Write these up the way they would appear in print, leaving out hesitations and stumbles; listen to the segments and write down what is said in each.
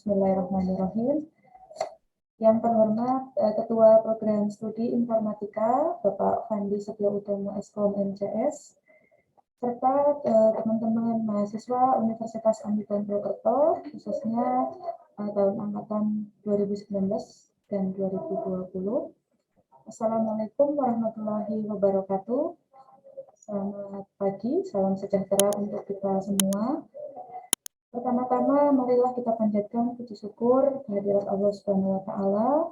Bismillahirrahmanirrahim. Yang terhormat Ketua Program Studi Informatika, Bapak Fandi Setiautomo Eskom MCS, serta teman-teman mahasiswa Universitas Ambipon Purwokerto, khususnya tahun angkatan 2019 dan 2020. Assalamualaikum warahmatullahi wabarakatuh. Selamat pagi, salam sejahtera untuk kita semua. Pertama-tama, marilah kita panjatkan puji syukur kehadirat Allah Subhanahu wa Ta'ala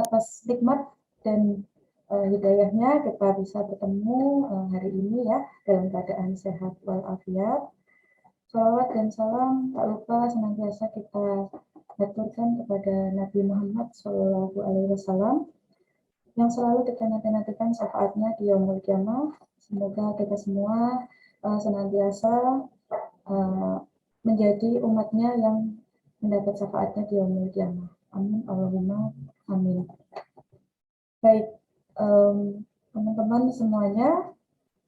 atas nikmat dan hidayahnya kita bisa bertemu hari ini ya dalam keadaan sehat walafiat. Shalawat dan salam tak lupa senantiasa kita aturkan kepada Nabi Muhammad SAW yang selalu kita nanti-nantikan syafaatnya di yaumul qiyamah. Semoga kita semua senantiasa menjadi umatnya yang mendapat syafaatnya di yaumul qiyamah. Amin Allahumma amin. Baik, teman-teman semuanya,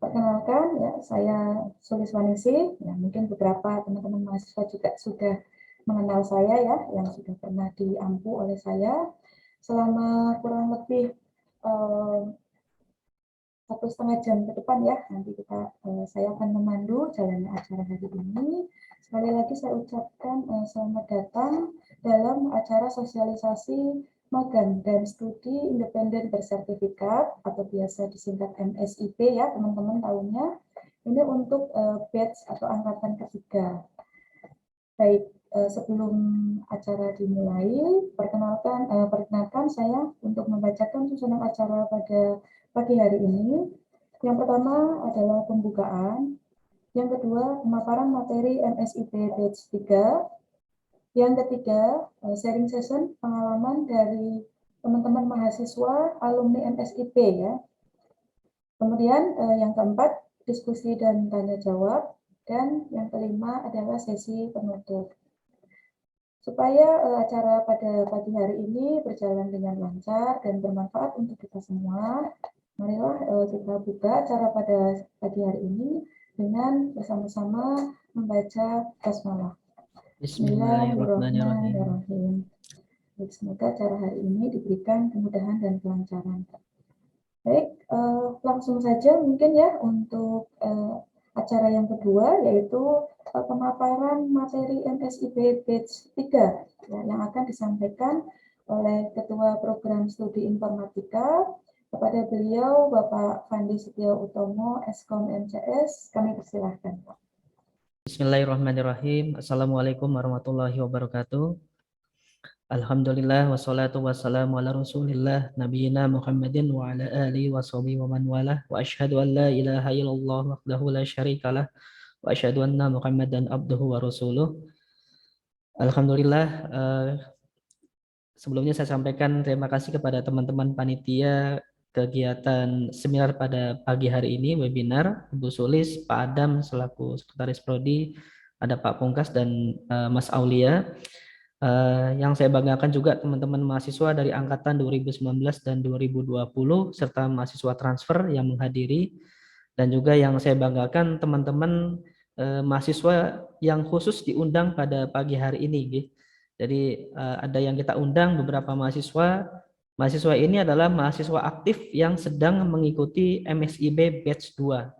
perkenalkan ya, saya Suliswaningsih. Ya, mungkin beberapa teman-teman mahasiswa juga sudah mengenal saya ya, yang sudah pernah diampu oleh saya selama kurang lebih 1,5 jam ke depan ya. Nanti saya akan memandu jalannya acara hari ini. Sekali lagi saya ucapkan selamat datang dalam acara sosialisasi magang dan studi independen bersertifikat atau biasa disingkat MSIP ya teman-teman tahunya. Ini untuk batch atau angkatan ketiga. Baik, sebelum acara dimulai, perkenalkan saya untuk membacakan susunan acara pada pagi hari ini. Yang pertama adalah pembukaan, yang kedua pemaparan materi MSIP batch 3, yang ketiga sharing session pengalaman dari teman-teman mahasiswa alumni MSIP ya. Kemudian yang keempat diskusi dan tanya jawab, dan yang kelima adalah sesi penutup. Supaya acara pada pagi hari ini berjalan dengan lancar dan bermanfaat untuk kita semua, marilah kita buka acara pada pagi hari ini dengan bersama-sama membaca basmalah. Bismillahirrahmanirrahim. Semoga acara hari ini diberikan kemudahan dan kelancaran. Baik, langsung saja mungkin ya untuk acara yang kedua, yaitu pemaparan materi MSIP batch 3 ya, yang akan disampaikan oleh Ketua Program Studi Informatika. Kepada beliau, Bapak Fandi Setiautomo, Eskom MCS, kami persilahkan. Bismillahirrahmanirrahim. Assalamualaikum warahmatullahi wabarakatuh. Alhamdulillah wassalatu wassalamu ala rasulillah nabiyina Muhammadin wa ala alihi wa sahbihi wa man walah wa asyhadu an la ilaha illallah wahdahu la syarikalah wa asyhadu anna Muhammadan abduhu wa rasuluh. Alhamdulillah, sebelumnya saya sampaikan terima kasih kepada teman-teman panitia kegiatan seminar pada pagi hari ini, webinar, Ibu Sulis, Pak Adam selaku Sekretaris Prodi, ada Pak Pungkas dan Mas Aulia. Yang saya banggakan juga teman-teman mahasiswa dari angkatan 2019 dan 2020 serta mahasiswa transfer yang menghadiri, dan juga yang saya banggakan teman-teman mahasiswa yang khusus diundang pada pagi hari ini. Jadi ada yang kita undang beberapa mahasiswa. Mahasiswa ini adalah mahasiswa aktif yang sedang mengikuti MSIB batch 2.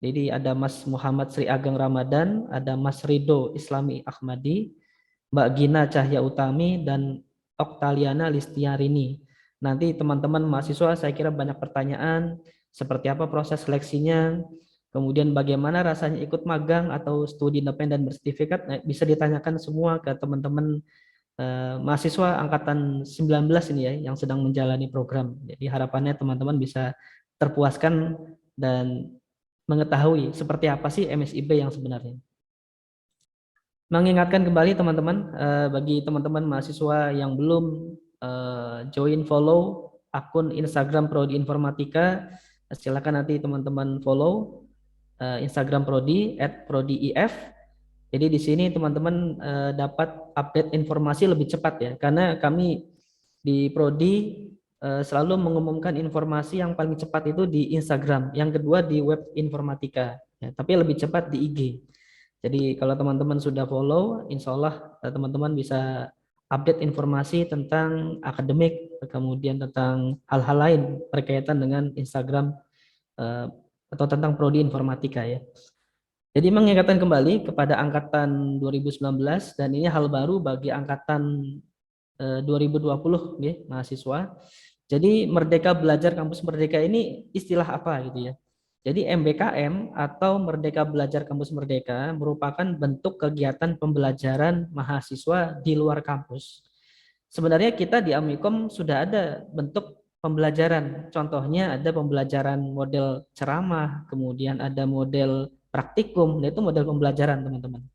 Jadi ada Mas Muhammad Sri Ageng Ramadan, ada Mas Rido Islami Ahmadi, Mbak Gina Cahya Utami, dan Oktaliana Listiarini. Nanti teman-teman mahasiswa saya kira banyak pertanyaan, seperti apa proses seleksinya, kemudian bagaimana rasanya ikut magang atau studi independen bersertifikat, bisa ditanyakan semua ke teman-teman mahasiswa angkatan 19 ini ya, yang sedang menjalani program. Jadi harapannya teman-teman bisa terpuaskan dan mengetahui seperti apa sih MSIB yang sebenarnya. Mengingatkan kembali teman-teman, bagi teman-teman mahasiswa yang belum join follow akun Instagram Prodi Informatika, silakan nanti teman-teman follow Instagram Prodi @prodiif. Jadi di sini teman-teman dapat update informasi lebih cepat ya, karena kami di Prodi selalu mengumumkan informasi yang paling cepat itu di Instagram, yang kedua di web informatika, ya, tapi lebih cepat di IG. Jadi kalau teman-teman sudah follow, insya Allah teman-teman bisa update informasi tentang akademik, kemudian tentang hal-hal lain berkaitan dengan Instagram eh, atau tentang prodi informatika ya. Jadi mengingatkan kembali kepada angkatan 2019 dan ini hal baru bagi angkatan 2020 ya, mahasiswa. Jadi Merdeka Belajar Kampus Merdeka ini istilah apa gitu ya. Jadi MBKM atau Merdeka Belajar Kampus Merdeka merupakan bentuk kegiatan pembelajaran mahasiswa di luar kampus. Sebenarnya kita di Amikom sudah ada bentuk pembelajaran. Contohnya ada pembelajaran model ceramah, kemudian ada model praktikum, itu model pembelajaran teman-teman.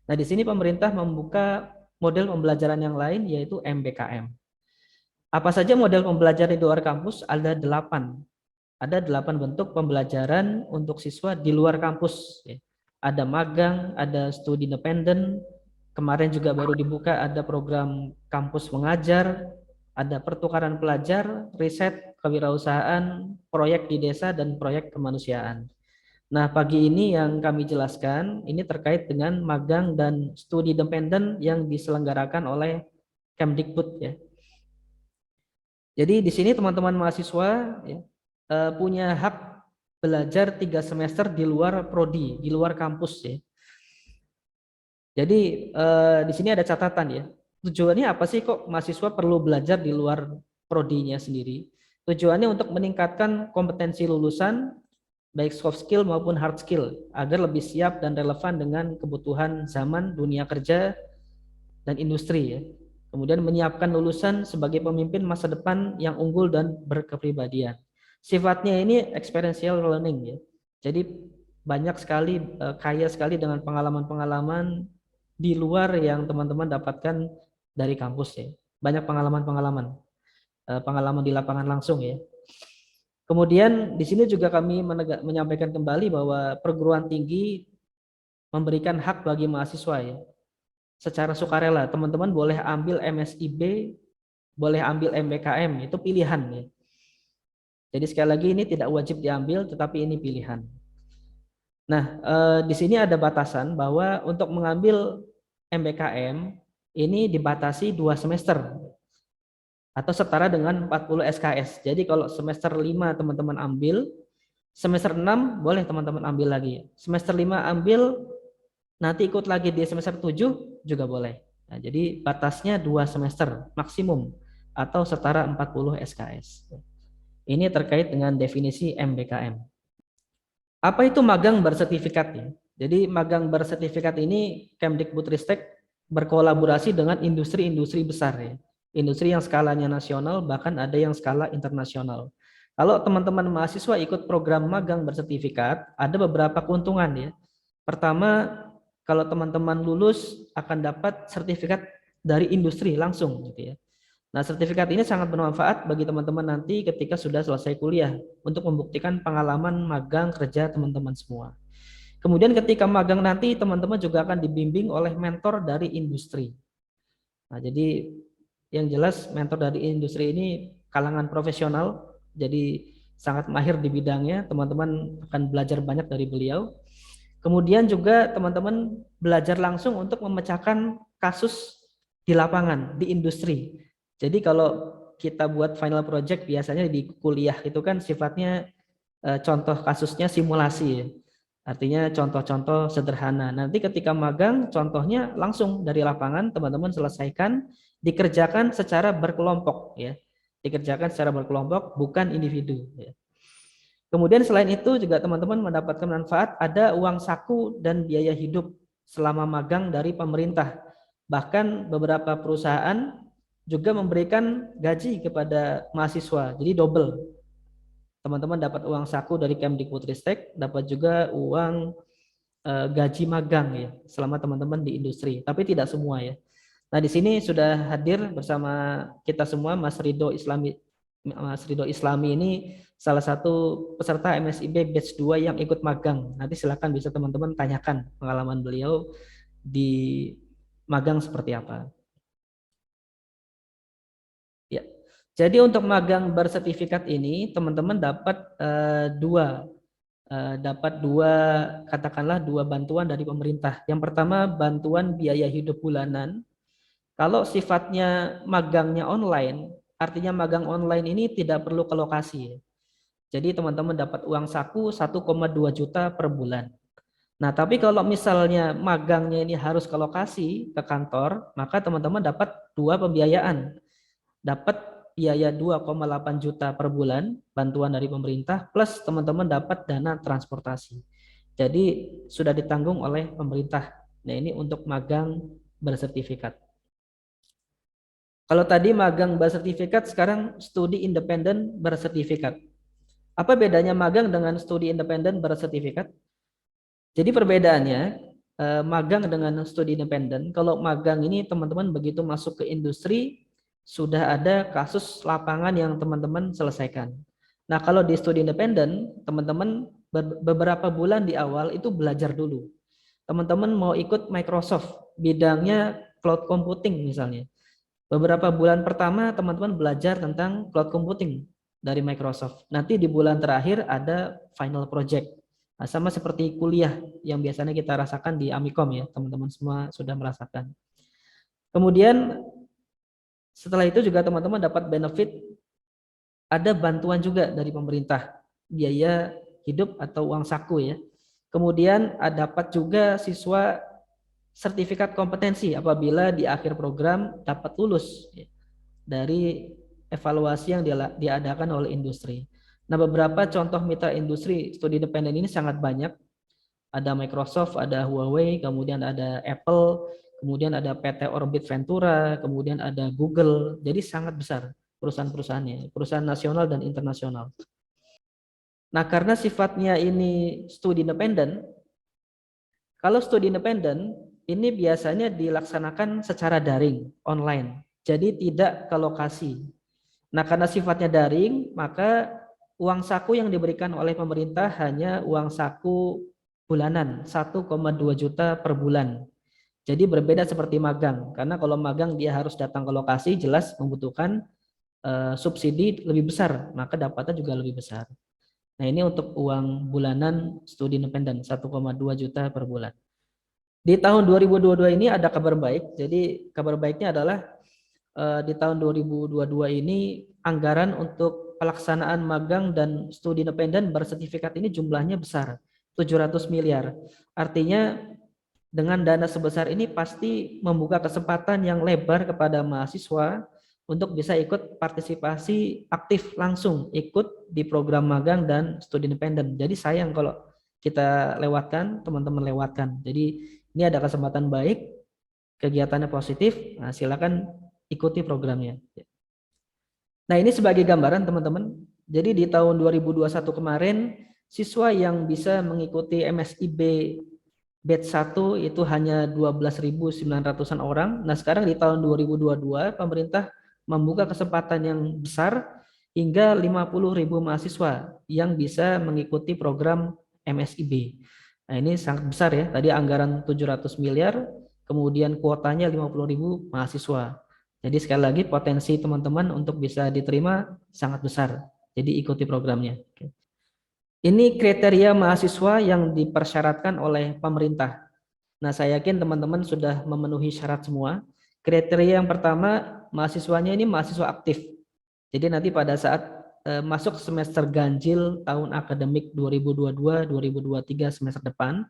Nah, di sini pemerintah membuka model pembelajaran yang lain yaitu MBKM. Apa saja model pembelajaran di luar kampus? Ada 8. Ada 8 bentuk pembelajaran untuk siswa di luar kampus. Ada magang, ada studi independen. Kemarin juga baru dibuka ada program kampus mengajar, ada pertukaran pelajar, riset, kewirausahaan, proyek di desa, dan proyek kemanusiaan. Nah, pagi ini yang kami jelaskan ini terkait dengan magang dan studi independen yang diselenggarakan oleh Kemdikbud ya. Jadi di sini teman-teman mahasiswa ya, punya hak belajar 3 semester di luar prodi, di luar kampus ya. Jadi di sini ada catatan ya. Tujuannya apa sih kok mahasiswa perlu belajar di luar prodinya sendiri? Tujuannya untuk meningkatkan kompetensi lulusan baik soft skill maupun hard skill agar lebih siap dan relevan dengan kebutuhan zaman dunia kerja dan industri ya. Kemudian menyiapkan lulusan sebagai pemimpin masa depan yang unggul dan berkepribadian. Sifatnya ini experiential learning ya. Jadi banyak sekali kaya sekali dengan pengalaman-pengalaman di luar yang teman-teman dapatkan dari kampus ya. Banyak pengalaman-pengalaman pengalaman di lapangan langsung ya. Kemudian di sini juga kami menyampaikan kembali bahwa perguruan tinggi memberikan hak bagi mahasiswa ya. Secara sukarela, teman-teman boleh ambil MSIB, boleh ambil MBKM, itu pilihan ya. Jadi sekali lagi ini tidak wajib diambil, tetapi ini pilihan. Nah, di sini ada batasan bahwa untuk mengambil MBKM ini dibatasi 2 semester atau setara dengan 40 SKS. Jadi kalau semester 5 teman-teman ambil, semester 6 boleh teman-teman ambil lagi. Semester 5 ambil, nanti ikut lagi di semester 7 juga boleh. Nah, jadi batasnya 2 semester maksimum atau setara 40 SKS. Ini terkait dengan definisi MBKM. Apa itu magang bersertifikat ya? Jadi magang bersertifikat ini Kemdikbudristek berkolaborasi dengan industri-industri besar ya. Industri yang skalanya nasional bahkan ada yang skala internasional. Kalau teman-teman mahasiswa ikut program magang bersertifikat, ada beberapa keuntungan ya. Pertama, kalau teman-teman lulus akan dapat sertifikat dari industri langsung gitu ya. Nah, sertifikat ini sangat bermanfaat bagi teman-teman nanti ketika sudah selesai kuliah untuk membuktikan pengalaman magang kerja teman-teman semua. Kemudian ketika magang nanti teman-teman juga akan dibimbing oleh mentor dari industri. Nah, jadi yang jelas mentor dari industri ini kalangan profesional, jadi sangat mahir di bidangnya, teman-teman akan belajar banyak dari beliau. Kemudian juga teman-teman belajar langsung untuk memecahkan kasus di lapangan, di industri. Jadi kalau kita buat final project biasanya di kuliah itu kan sifatnya contoh kasusnya simulasi ya. Artinya contoh-contoh sederhana. Nanti ketika magang contohnya langsung dari lapangan teman-teman selesaikan, dikerjakan secara berkelompok ya. Dikerjakan secara berkelompok bukan individu ya. Kemudian selain itu juga teman-teman mendapatkan manfaat ada uang saku dan biaya hidup selama magang dari pemerintah. Bahkan beberapa perusahaan juga memberikan gaji kepada mahasiswa, jadi double. Teman-teman dapat uang saku dari Kemdikbudristek, dapat juga uang gaji magang ya selama teman-teman di industri, tapi tidak semua ya. Nah, di sini sudah hadir bersama kita semua Mas Ridho Islami ini salah satu peserta MSIB batch 2 yang ikut magang. Nanti silakan bisa teman-teman tanyakan pengalaman beliau di magang seperti apa. Ya. Jadi untuk magang bersertifikat ini teman-teman dapat dua dapat katakanlah dua bantuan dari pemerintah. Yang pertama bantuan biaya hidup bulanan. Kalau sifatnya magangnya online, artinya magang online ini tidak perlu ke lokasi. Jadi teman-teman dapat uang saku 1,2 juta per bulan. Nah, tapi kalau misalnya magangnya ini harus ke lokasi, ke kantor, maka teman-teman dapat dua pembiayaan. Dapat biaya 2,8 juta per bulan bantuan dari pemerintah, plus teman-teman dapat dana transportasi. Jadi sudah ditanggung oleh pemerintah. Nah, ini untuk magang bersertifikat. Kalau tadi magang bersertifikat, sekarang studi independen bersertifikat. Apa bedanya magang dengan studi independen bersertifikat? Jadi perbedaannya, magang dengan studi independen, kalau magang ini teman-teman begitu masuk ke industri, sudah ada kasus lapangan yang teman-teman selesaikan. Nah, kalau di studi independen, teman-teman beberapa bulan di awal itu belajar dulu. Teman-teman mau ikut Microsoft, bidangnya cloud computing misalnya. Beberapa bulan pertama teman-teman belajar tentang cloud computing dari Microsoft. Nanti di bulan terakhir ada final project. Nah, sama seperti kuliah yang biasanya kita rasakan di Amikom ya, teman-teman semua sudah merasakan. Kemudian setelah itu juga teman-teman dapat benefit, ada bantuan juga dari pemerintah, biaya hidup atau uang saku ya. Kemudian dapat juga siswa sertifikat kompetensi apabila di akhir program dapat lulus ya, dari evaluasi yang diadakan oleh industri. Nah, beberapa contoh mitra industri studi independen ini sangat banyak. Ada Microsoft, ada Huawei, kemudian ada Apple, kemudian ada PT Orbit Ventura, kemudian ada Google. Jadi sangat besar perusahaan-perusahaannya, perusahaan nasional dan internasional. Nah, karena sifatnya ini studi independen, kalau studi independen ini biasanya dilaksanakan secara daring, online. Jadi tidak ke lokasi. Nah, karena sifatnya daring, maka uang saku yang diberikan oleh pemerintah hanya uang saku bulanan, 1,2 juta per bulan. Jadi berbeda seperti magang, karena kalau magang dia harus datang ke lokasi, jelas membutuhkan subsidi lebih besar, maka dapatnya juga lebih besar. Nah, ini untuk uang bulanan studi independen, 1,2 juta per bulan. Di tahun 2022 ini ada kabar baik, jadi kabar baiknya adalah di tahun 2022 ini anggaran untuk pelaksanaan magang dan studi independen bersertifikat ini jumlahnya besar, 700 miliar. Artinya dengan dana sebesar ini pasti membuka kesempatan yang lebar kepada mahasiswa untuk bisa ikut partisipasi aktif langsung ikut di program magang dan studi independen. Jadi sayang kalau kita lewatkan, teman-teman lewatkan. Jadi ini ada kesempatan baik, kegiatannya positif, nah silakan ikuti programnya. Nah, ini sebagai gambaran teman-teman. Jadi di tahun 2021 kemarin, siswa yang bisa mengikuti MSIB batch 1 itu hanya 12.900-an orang. Nah, sekarang di tahun 2022 pemerintah membuka kesempatan yang besar hingga 50.000 mahasiswa yang bisa mengikuti program MSIB. Nah, ini sangat besar ya. Tadi anggaran 700 miliar, kemudian kuotanya 50.000 mahasiswa. Jadi sekali lagi potensi teman-teman untuk bisa diterima sangat besar. Jadi ikuti programnya. Ini kriteria mahasiswa yang dipersyaratkan oleh pemerintah. Nah, saya yakin teman-teman sudah memenuhi syarat semua. Kriteria yang pertama, mahasiswanya ini mahasiswa aktif. Jadi nanti pada saat masuk semester ganjil tahun akademik 2022-2023 semester depan,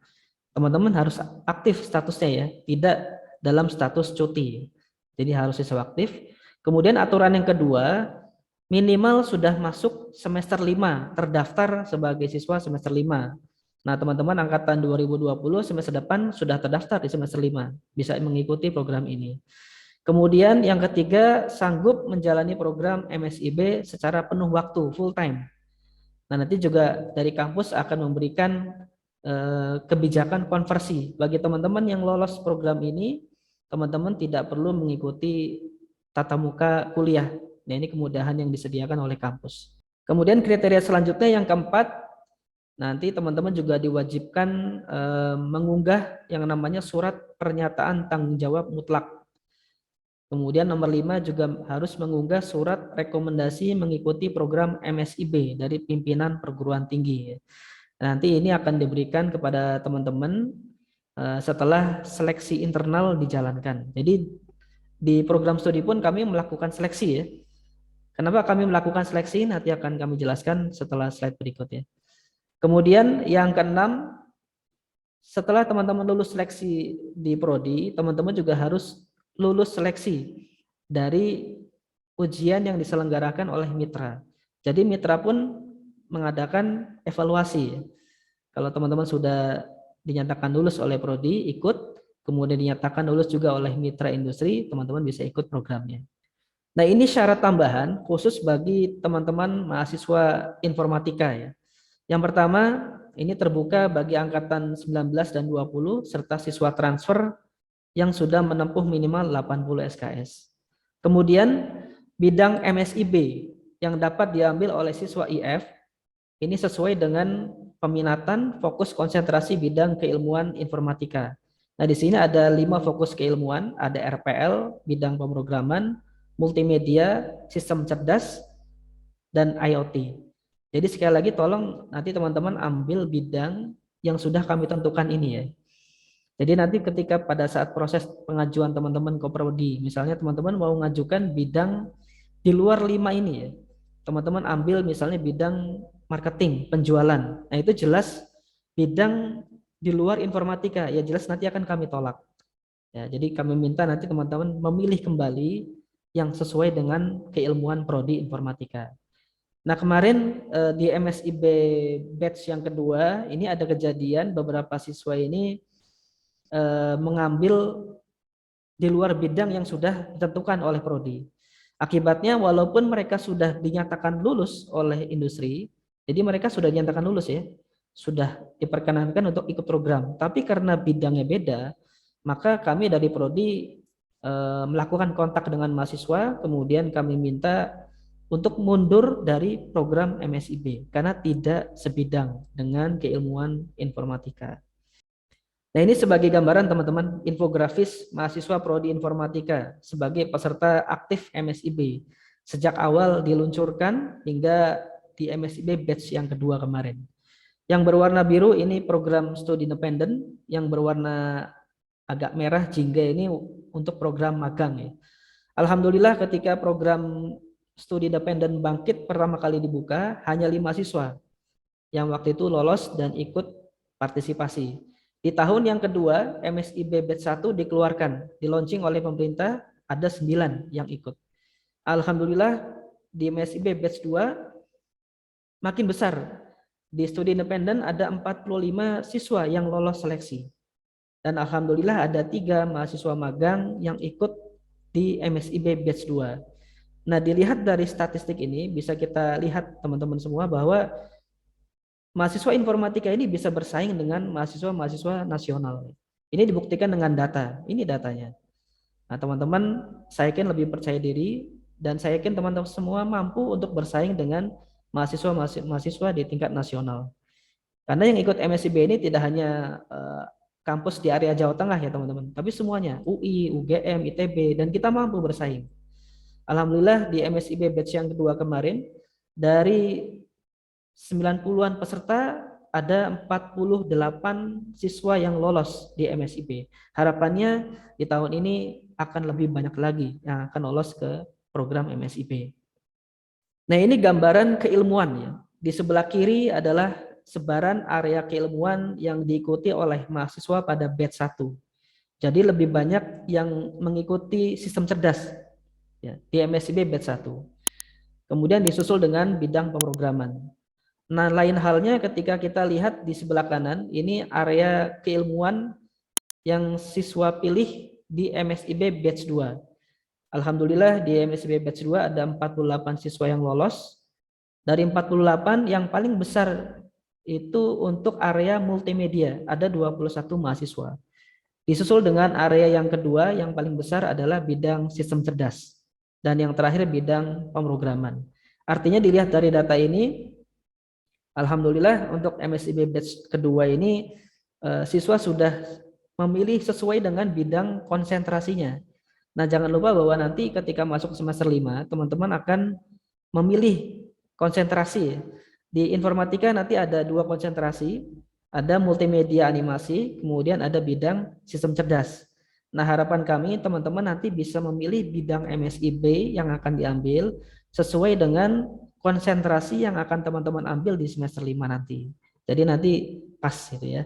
teman-teman harus aktif statusnya ya, tidak dalam status cuti. Jadi harus siswa aktif. Kemudian aturan yang kedua, minimal sudah masuk semester 5, terdaftar sebagai siswa semester 5. Nah, teman-teman angkatan 2020 semester depan sudah terdaftar di semester 5, bisa mengikuti program ini. Kemudian yang ketiga, sanggup menjalani program MSIB secara penuh waktu, full time. Nah, nanti juga dari kampus akan memberikan kebijakan konversi. Bagi teman-teman yang lolos program ini, teman-teman tidak perlu mengikuti tatap muka kuliah. Nah, ini kemudahan yang disediakan oleh kampus. Kemudian kriteria selanjutnya yang keempat, nanti teman-teman juga diwajibkan mengunggah yang namanya surat pernyataan tanggung jawab mutlak. Kemudian nomor 5 juga harus mengunggah surat rekomendasi mengikuti program MSIB dari pimpinan perguruan tinggi. Nanti ini akan diberikan kepada teman-teman setelah seleksi internal dijalankan. Jadi di program studi pun kami melakukan seleksi ya. Kenapa kami melakukan seleksi? Nanti akan kami jelaskan setelah slide berikutnya. Kemudian yang keenam, setelah teman-teman lulus seleksi di prodi, teman-teman juga harus lulus seleksi dari ujian yang diselenggarakan oleh mitra. Jadi mitra pun mengadakan evaluasi. Kalau teman-teman sudah dinyatakan lulus oleh prodi, ikut, kemudian dinyatakan lulus juga oleh mitra industri, teman-teman bisa ikut programnya. Nah, ini syarat tambahan khusus bagi teman-teman mahasiswa informatika ya. Yang pertama, ini terbuka bagi angkatan 19 dan 20 serta siswa transfer yang sudah menempuh minimal 80 SKS. Kemudian bidang MSIB yang dapat diambil oleh siswa IF ini sesuai dengan peminatan fokus konsentrasi bidang keilmuan informatika. Nah, di sini ada 5 fokus keilmuan, ada RPL, bidang pemrograman, multimedia, sistem cerdas, dan IoT. Jadi sekali lagi tolong nanti teman-teman ambil bidang yang sudah kami tentukan ini ya. Jadi nanti ketika pada saat proses pengajuan teman-teman ke prodi, misalnya teman-teman mau mengajukan bidang di luar 5 ini ya. Teman-teman ambil misalnya bidang marketing, penjualan. Nah, itu jelas bidang di luar informatika, ya jelas nanti akan kami tolak. Ya, jadi kami minta nanti teman-teman memilih kembali yang sesuai dengan keilmuan prodi informatika. Nah, kemarin di MSIB batch yang kedua, ini ada kejadian beberapa siswa ini mengambil di luar bidang yang sudah ditentukan oleh prodi. Akibatnya walaupun mereka sudah dinyatakan lulus oleh industri, jadi mereka sudah dinyatakan lulus ya, sudah diperkenankan untuk ikut program. Tapi karena bidangnya beda, maka kami dari prodi melakukan kontak dengan mahasiswa, kemudian kami minta untuk mundur dari program MSIB karena tidak sebidang dengan keilmuan informatika. Nah, ini sebagai gambaran teman-teman infografis mahasiswa prodi informatika sebagai peserta aktif MSIB sejak awal diluncurkan hingga di MSIB batch yang kedua kemarin. Yang berwarna biru ini program studi independen, yang berwarna agak merah jingga ini untuk program magang ya. Alhamdulillah ketika program studi independen bangkit pertama kali dibuka, hanya 5 siswa yang waktu itu lolos dan ikut partisipasi. Di tahun yang kedua, MSIB batch 1 dikeluarkan, di-launching oleh pemerintah, ada 9 yang ikut. Alhamdulillah di MSIB batch 2 makin besar. Di studi independen ada 45 siswa yang lolos seleksi. Dan alhamdulillah ada 3 mahasiswa magang yang ikut di MSIB batch 2. Nah, dilihat dari statistik ini bisa kita lihat teman-teman semua bahwa mahasiswa informatika ini bisa bersaing dengan mahasiswa-mahasiswa nasional. Ini dibuktikan dengan data. Ini datanya. Nah, teman-teman, saya yakin lebih percaya diri dan saya yakin teman-teman semua mampu untuk bersaing dengan mahasiswa-mahasiswa di tingkat nasional. Karena yang ikut MSIB ini tidak hanya kampus di area Jawa Tengah ya teman-teman, tapi semuanya UI, UGM, ITB, dan kita mampu bersaing. Alhamdulillah di MSIB batch yang kedua kemarin dari 90-an peserta ada 48 siswa yang lolos di MSIB. Harapannya di tahun ini akan lebih banyak lagi yang akan lolos ke program MSIB. Nah, ini gambaran keilmuan ya. Di sebelah kiri adalah sebaran area keilmuan yang diikuti oleh mahasiswa pada batch 1. Jadi lebih banyak yang mengikuti sistem cerdas ya, di MSIB batch 1. Kemudian disusul dengan bidang pemrograman. Nah, lain halnya ketika kita lihat di sebelah kanan, ini area keilmuan yang siswa pilih di MSIB batch 2. Alhamdulillah di MSIB batch 2 ada 48 siswa yang lolos. Dari 48 yang paling besar itu untuk area multimedia, ada 21 mahasiswa. Disusul dengan area yang kedua yang paling besar adalah bidang sistem cerdas. Dan yang terakhir bidang pemrograman. Artinya dilihat dari data ini, alhamdulillah untuk MSIB batch kedua ini siswa sudah memilih sesuai dengan bidang konsentrasinya. Nah, jangan lupa bahwa nanti ketika masuk semester 5, teman-teman akan memilih konsentrasi. Di informatika nanti ada 2 konsentrasi, ada multimedia animasi, kemudian ada bidang sistem cerdas. Nah, harapan kami teman-teman nanti bisa memilih bidang MSIB yang akan diambil sesuai dengan konsentrasi yang akan teman-teman ambil di semester 5 nanti. Jadi nanti pas gitu ya.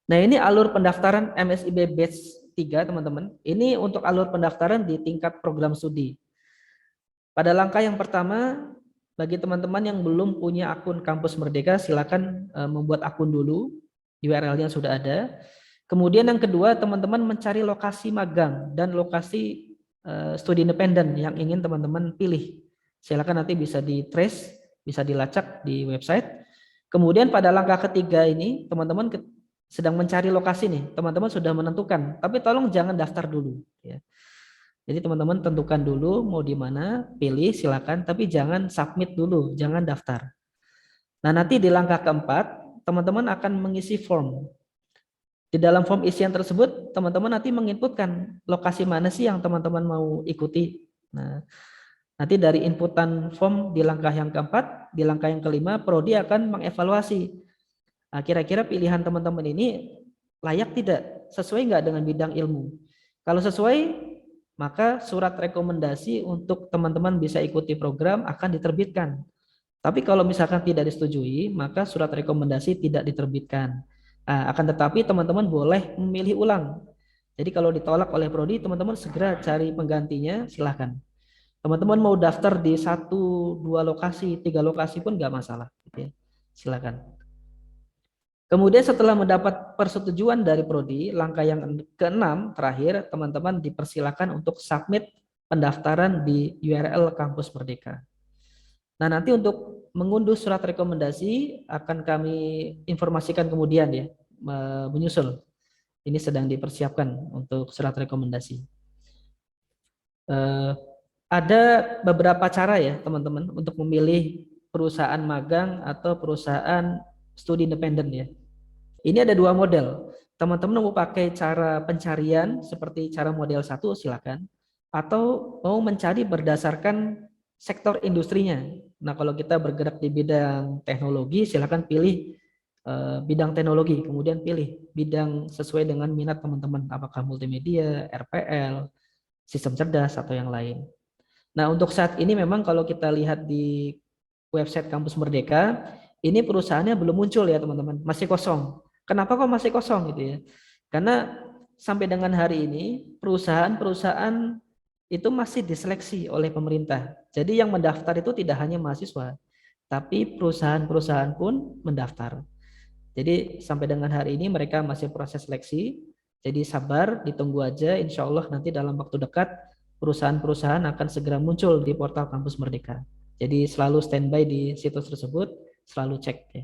Nah, ini alur pendaftaran MSIB batch 3, teman-teman. Ini untuk alur pendaftaran di tingkat program studi. Pada langkah yang pertama, bagi teman-teman yang belum punya akun Kampus Merdeka, silakan membuat akun dulu, URL-nya sudah ada. Kemudian yang kedua, teman-teman mencari lokasi magang dan lokasi studi independen yang ingin teman-teman pilih. Silakan nanti bisa di-trace, bisa dilacak di website. Kemudian pada langkah ketiga ini, teman-teman sedang mencari lokasi nih, teman-teman sudah menentukan, tapi tolong jangan daftar dulu. Ya. Jadi teman-teman tentukan dulu mau di mana, pilih silakan, tapi jangan submit dulu, jangan daftar. Nah, nanti di langkah keempat, teman-teman akan mengisi form. Di dalam form isian tersebut, teman-teman nanti menginputkan lokasi mana sih yang teman-teman mau ikuti. Nah, nanti dari inputan form di langkah yang keempat, di langkah yang kelima, Prodi akan mengevaluasi. Nah, kira-kira pilihan teman-teman ini layak tidak, sesuai nggak dengan bidang ilmu. Kalau sesuai, maka surat rekomendasi untuk teman-teman bisa ikuti program akan diterbitkan. Tapi kalau misalkan tidak disetujui, maka surat rekomendasi tidak diterbitkan. Nah, akan tetapi teman-teman boleh memilih ulang. Jadi kalau ditolak oleh prodi, teman-teman segera cari penggantinya, silahkan. Teman-teman mau daftar di 1, 2 lokasi, 3 lokasi pun nggak masalah. Silahkan. Kemudian setelah mendapat persetujuan dari prodi, langkah yang keenam terakhir, teman-teman dipersilakan untuk submit pendaftaran di URL Kampus Merdeka. Nah, nanti untuk mengunduh surat rekomendasi akan kami informasikan kemudian ya, menyusul. Ini sedang dipersiapkan untuk surat rekomendasi. Ada beberapa cara ya, teman-teman, untuk memilih perusahaan magang atau perusahaan studi independen ya. Ini ada 2 model. Teman-teman mau pakai cara pencarian seperti cara model 1, silakan. Atau mau mencari berdasarkan sektor industrinya. Nah, kalau kita bergerak di bidang teknologi, silakan pilih bidang teknologi. Kemudian pilih bidang sesuai dengan minat teman-teman. Apakah multimedia, RPL, sistem cerdas, atau yang lain. Nah, untuk saat ini memang kalau kita lihat di website Kampus Merdeka, ini perusahaannya belum muncul ya teman-teman, masih kosong. Kenapa kok masih kosong gitu ya? Karena sampai dengan hari ini perusahaan-perusahaan itu masih diseleksi oleh pemerintah. Jadi yang mendaftar itu tidak hanya mahasiswa, tapi perusahaan-perusahaan pun mendaftar. Jadi sampai dengan hari ini mereka masih proses seleksi. Jadi sabar, ditunggu aja. Insya Allah nanti dalam waktu dekat perusahaan-perusahaan akan segera muncul di portal Kampus Merdeka. Jadi selalu standby di situs tersebut, selalu cek ya.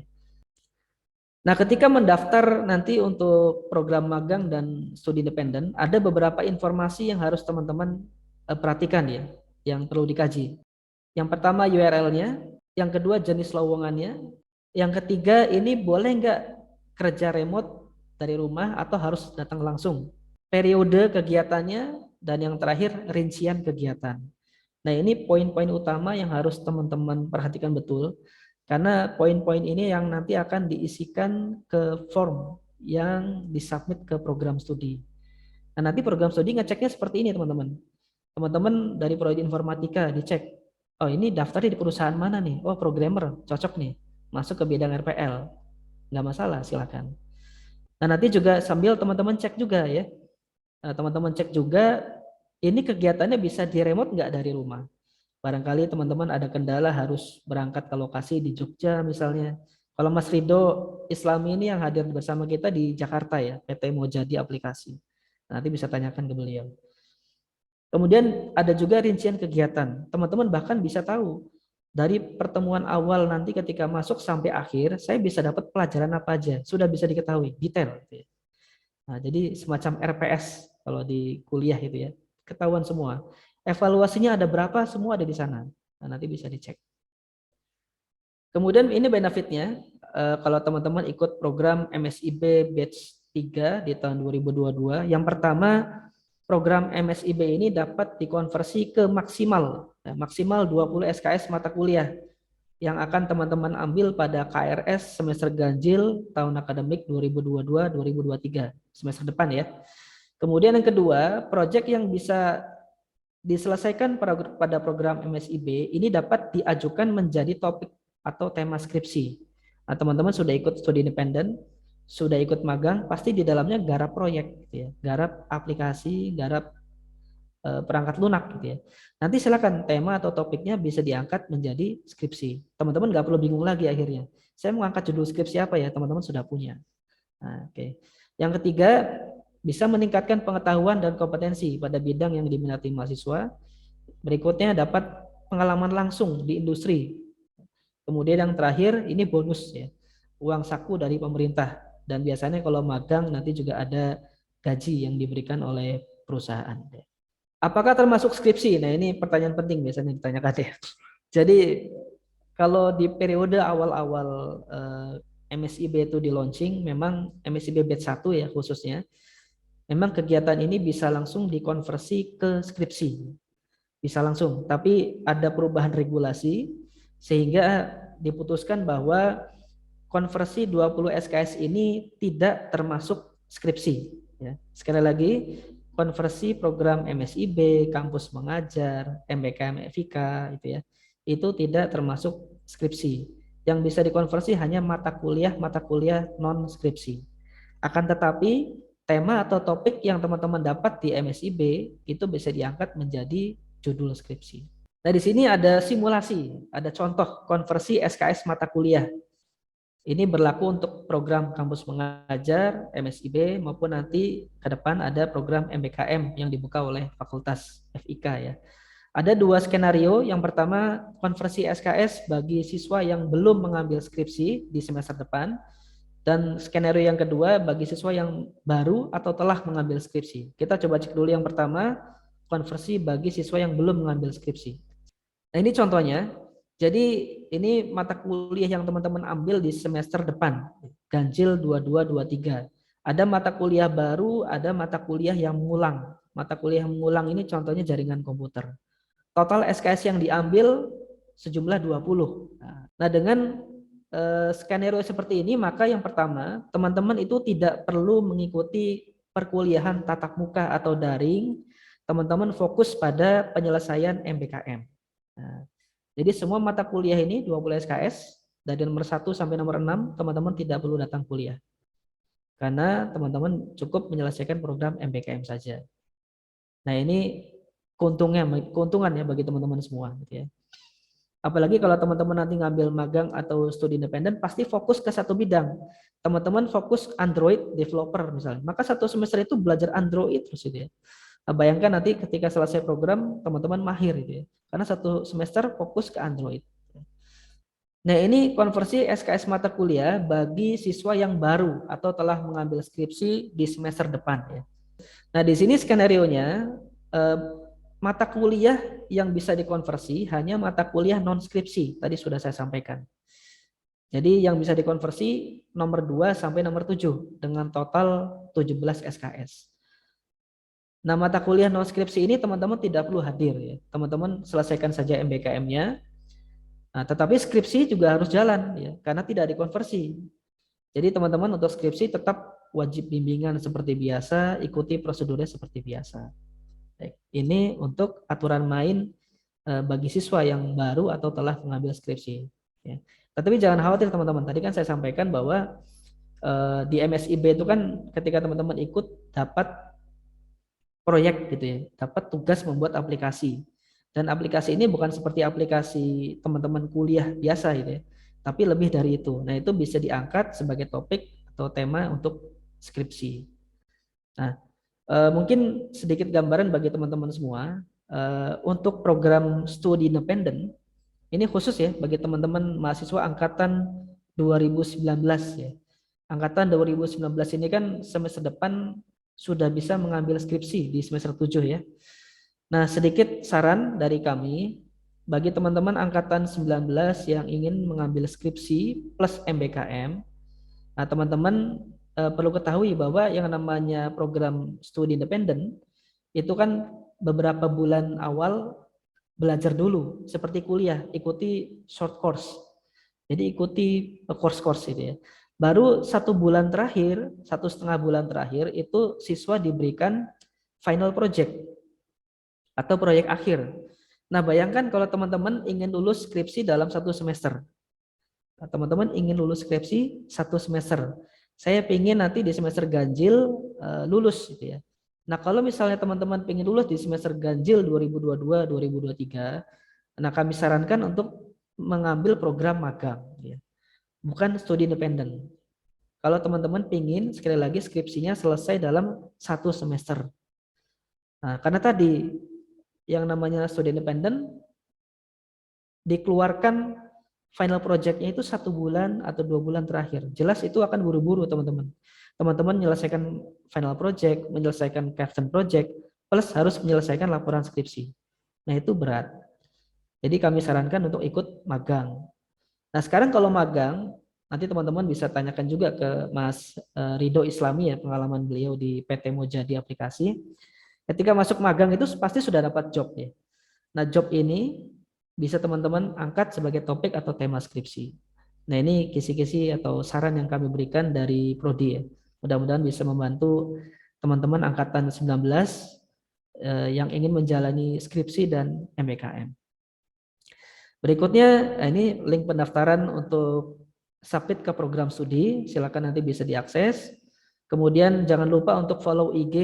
Nah, ketika mendaftar nanti untuk program magang dan studi independen, ada beberapa informasi yang harus teman-teman perhatikan ya, yang perlu dikaji. Yang pertama URL-nya, yang kedua jenis lowongannya, yang ketiga ini boleh nggak kerja remote dari rumah atau harus datang langsung. Periode kegiatannya, dan yang terakhir rincian kegiatan. Nah, ini poin-poin utama yang harus teman-teman perhatikan betul. Karena poin-poin ini yang nanti akan diisikan ke form yang disubmit ke program studi. Nah, nanti program studi ngeceknya seperti ini, teman-teman. Teman-teman dari prodi informatika dicek. Oh, ini daftarnya di perusahaan mana nih? Oh, programmer, cocok nih. Masuk ke bidang RPL. Nggak masalah, silakan. Nah, nanti juga sambil teman-teman cek juga ya. Teman-teman cek juga, ini kegiatannya bisa di remote nggak dari rumah. Barangkali teman-teman ada kendala harus berangkat ke lokasi di Jogja misalnya. Kalau Mas Rido Islami ini yang hadir bersama kita di Jakarta ya, PT Mojadi Aplikasi. Nanti bisa tanyakan ke beliau. Kemudian ada juga rincian kegiatan. Teman-teman bahkan bisa tahu dari pertemuan awal nanti ketika masuk sampai akhir, saya bisa dapat pelajaran apa aja. Sudah bisa diketahui, detail. Nah, jadi semacam RPS kalau di kuliah itu ya. Ketahuan semua. Evaluasinya ada berapa, semua ada di sana. Nah, nanti bisa dicek. Kemudian ini benefitnya, kalau teman-teman ikut program MSIB Batch 3 di tahun 2022, yang pertama program MSIB ini dapat dikonversi ke maksimal 20 SKS mata kuliah. yang akan teman-teman ambil pada KRS semester ganjil tahun akademik 2022-2023 semester depan ya. Kemudian yang kedua, proyek yang bisa diselesaikan pada program MSIB ini dapat diajukan menjadi topik atau tema skripsi. Nah, teman-teman sudah ikut studi independen, sudah ikut magang, pasti di dalamnya garap proyek, gitu ya, garap aplikasi, garap perangkat lunak, gitu ya. Nanti silakan tema atau topiknya bisa diangkat menjadi skripsi. Teman-teman nggak perlu bingung lagi akhirnya. Saya mau angkat judul skripsi apa ya? Teman-teman sudah punya. Nah, oke. Yang ketiga, bisa meningkatkan pengetahuan dan kompetensi pada bidang yang diminati mahasiswa. Berikutnya dapat pengalaman langsung di industri. Kemudian yang terakhir ini bonus ya, uang saku dari pemerintah. Dan biasanya kalau magang nanti juga ada gaji yang diberikan oleh perusahaan. Apakah termasuk skripsi? Nah ini pertanyaan penting biasanya ditanyakan ya. Jadi kalau di periode awal-awal MSIB itu di launching, memang MSIB batch 1 ya khususnya, memang kegiatan ini bisa langsung dikonversi ke skripsi. Bisa langsung, tapi ada perubahan regulasi sehingga diputuskan bahwa konversi 20 SKS ini tidak termasuk skripsi ya. Sekali lagi, konversi program MSIB, kampus mengajar, MBKM FIK itu ya. Itu tidak termasuk skripsi. Yang bisa dikonversi hanya mata kuliah non skripsi. Akan tetapi tema atau topik yang teman-teman dapat di MSIB itu bisa diangkat menjadi judul skripsi. Nah, di sini ada simulasi, ada contoh konversi SKS mata kuliah. Ini berlaku untuk program kampus mengajar, MSIB, maupun nanti ke depan ada program MBKM yang dibuka oleh Fakultas FIK ya. Ada dua skenario. Yang pertama, konversi SKS bagi siswa yang belum mengambil skripsi di semester depan. Dan skenario yang kedua bagi siswa yang baru atau telah mengambil skripsi. Kita coba cek dulu yang pertama, konversi bagi siswa yang belum mengambil skripsi. Nah ini contohnya. Jadi ini mata kuliah yang teman-teman ambil di semester depan, ganjil 2223. Ada mata kuliah baru, ada mata kuliah yang mengulang. Mata kuliah yang mengulang ini contohnya jaringan komputer. Total SKS yang diambil sejumlah 20. Nah dengan skenario seperti ini, maka yang pertama, teman-teman itu tidak perlu mengikuti perkuliahan tatap muka atau daring, teman-teman fokus pada penyelesaian MBKM. Nah, jadi semua mata kuliah ini 20 SKS dari nomor 1 sampai nomor 6 teman-teman tidak perlu datang kuliah. Karena teman-teman cukup menyelesaikan program MBKM saja. Nah, ini keuntungan ya bagi teman-teman semua gitu ya. Apalagi kalau teman-teman nanti ngambil magang atau studi independen pasti fokus ke satu bidang. Teman-teman fokus Android developer misalnya. Maka satu semester itu belajar Android terus itu ya. Nah, bayangkan nanti ketika selesai program teman-teman mahir gitu ya. Karena satu semester fokus ke Android. Nah, ini konversi SKS mata kuliah bagi siswa yang baru atau telah mengambil skripsi di semester depan ya. Nah, di sini skenarionya mata kuliah yang bisa dikonversi hanya mata kuliah non skripsi. Tadi sudah saya sampaikan. Jadi yang bisa dikonversi nomor 2 sampai nomor 7 dengan total 17 SKS. Nah, mata kuliah non skripsi ini teman-teman tidak perlu hadir ya. Teman-teman selesaikan saja MBKM-nya. Nah, tetapi skripsi juga harus jalan ya, karena tidak dikonversi. Jadi teman-teman untuk skripsi tetap wajib bimbingan seperti biasa, ikuti prosedurnya seperti biasa. Baik, ini untuk aturan main bagi siswa yang baru atau telah mengambil skripsi. Ya. Tetapi jangan khawatir teman-teman. Tadi kan saya sampaikan bahwa di MSIB itu kan ketika teman-teman ikut dapat proyek gitu ya, dapat tugas membuat aplikasi. Dan aplikasi ini bukan seperti aplikasi teman-teman kuliah biasa gitu ya, tapi lebih dari itu. Nah, itu bisa diangkat sebagai topik atau tema untuk skripsi. Nah, mungkin sedikit gambaran bagi teman-teman semua, untuk program studi independen, ini khusus ya bagi teman-teman mahasiswa angkatan 2019 ya. Angkatan 2019 ini kan semester depan sudah bisa mengambil skripsi di semester 7 ya. Nah, sedikit saran dari kami bagi teman-teman angkatan 19 yang ingin mengambil skripsi plus MBKM. Nah, teman-teman perlu ketahui bahwa yang namanya program studi independen itu kan beberapa bulan awal belajar dulu seperti kuliah, ikuti short course. Jadi ikuti course-course itu ya. Baru 1 bulan terakhir, 1,5 bulan terakhir itu siswa diberikan final project atau proyek akhir. Nah, bayangkan kalau teman-teman ingin lulus skripsi dalam 1 semester. Nah, teman-teman ingin lulus skripsi 1 semester. Saya ingin nanti di semester ganjil lulus gitu ya. Nah, kalau misalnya teman-teman ingin lulus di semester ganjil 2022-2023, nah kami sarankan untuk mengambil program magang ya. Bukan studi independen. Kalau teman-teman ingin sekali lagi skripsinya selesai dalam 1 semester. Nah, karena tadi yang namanya studi independen dikeluarkan final project-nya itu 1 bulan atau 2 bulan terakhir. Jelas itu akan buru-buru teman-teman. Teman-teman menyelesaikan final project, menyelesaikan capstone project, plus harus menyelesaikan laporan skripsi. Nah itu berat. Jadi kami sarankan untuk ikut magang. Nah sekarang kalau magang, nanti teman-teman bisa tanyakan juga ke Mas Ridho Islami ya, pengalaman beliau di PT Mojadi Aplikasi. Ketika masuk magang itu pasti sudah dapat job ya. Nah, job ini bisa teman-teman angkat sebagai topik atau tema skripsi. Nah, ini kisi-kisi atau saran yang kami berikan dari Prodi ya. Mudah-mudahan bisa membantu teman-teman angkatan 19 yang ingin menjalani skripsi dan MBKM. Berikutnya, ini link pendaftaran untuk submit ke program studi, silakan nanti bisa diakses. Kemudian jangan lupa untuk follow IG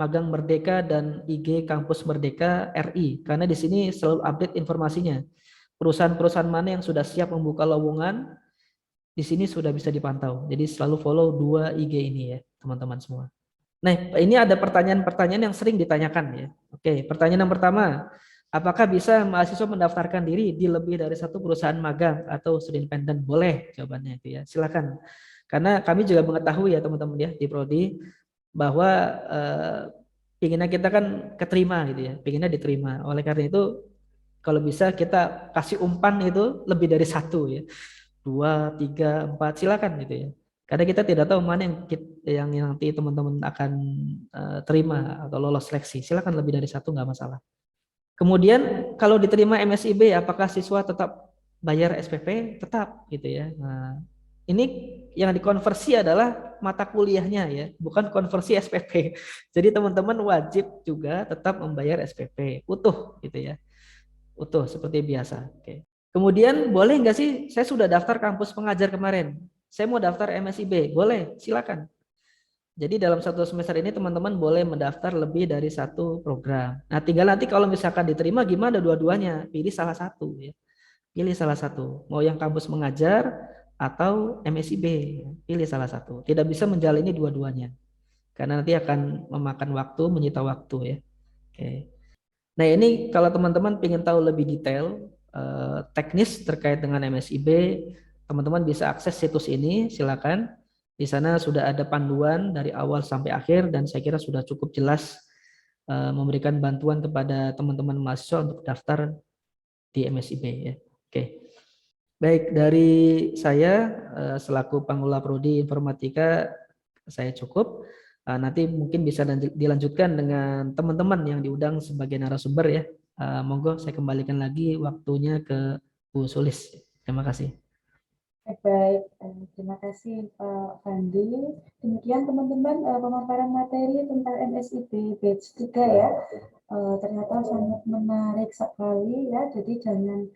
Magang Merdeka dan IG Kampus Merdeka RI, karena di sini selalu update informasinya. Perusahaan-perusahaan mana yang sudah siap membuka lowongan, di sini sudah bisa dipantau. Jadi selalu follow 2 IG ini ya, teman-teman semua. Nah, ini ada pertanyaan-pertanyaan yang sering ditanyakan ya. Oke, pertanyaan yang pertama, apakah bisa mahasiswa mendaftarkan diri di lebih dari 1 perusahaan magang atau studi independen? Boleh, jawabannya itu ya. Silakan. Karena kami juga mengetahui ya teman-teman ya di Prodi bahwa pinginnya kita kan keterima gitu ya, pinginnya diterima. Oleh karena itu, kalau bisa kita kasih umpan itu lebih dari 1 ya, 2, 3, 4 silakan gitu ya. Karena kita tidak tahu mana yang nanti teman-teman akan terima atau lolos seleksi. Silakan lebih dari 1 nggak masalah. Kemudian kalau diterima MSIB, apakah siswa tetap bayar SPP? Tetap gitu ya. Nah, ini yang dikonversi adalah mata kuliahnya ya, bukan konversi SPP. Jadi teman-teman wajib juga tetap membayar SPP utuh gitu ya, utuh seperti biasa. Oke. Kemudian boleh nggak sih, saya sudah daftar kampus pengajar kemarin, saya mau daftar MSIB, boleh, silakan. Jadi dalam 1 semester ini teman-teman boleh mendaftar lebih dari 1 program. Nah tinggal nanti kalau misalkan diterima gimana dua-duanya, pilih salah satu ya. Pilih salah satu, mau yang kampus mengajar atau MSIB, pilih salah satu. Tidak bisa menjalani dua-duanya, karena nanti akan memakan waktu, menyita waktu ya. Oke. Nah ini kalau teman-teman ingin tahu lebih detail, teknis terkait dengan MSIB, teman-teman bisa akses situs ini, silakan. Di sana sudah ada panduan dari awal sampai akhir dan saya kira sudah cukup jelas memberikan bantuan kepada teman-teman mahasiswa untuk daftar di MSIB ya. Oke. Baik, dari saya selaku Pengelola Prodi Informatika saya cukup. Nanti mungkin bisa dilanjutkan dengan teman-teman yang diundang sebagai narasumber ya. Monggo saya kembalikan lagi waktunya ke Bu Sulis. Terima kasih. Baik, terima kasih Pak Fandi. Demikian teman-teman pemaparan materi tentang MSIB batch 3 ya. Ternyata sangat menarik sekali ya. Jadi jangan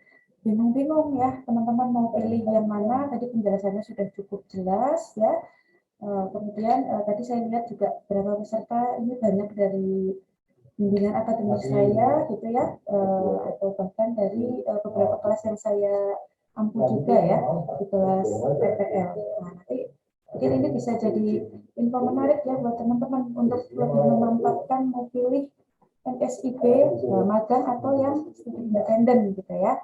bingung-bingung ya teman-teman mau pilih yang mana. Tadi penjelasannya sudah cukup jelas ya. Kemudian tadi saya lihat juga beberapa peserta ini banyak dari bimbingan akademik saya gitu ya, atau bahkan dari beberapa kelas yang saya ampu juga ya di kelas PPL. Nah, nanti mungkin ini bisa jadi info menarik ya buat teman-teman untuk lebih memantapkan mau pilih MSIB magang atau yang studi independen gitu ya.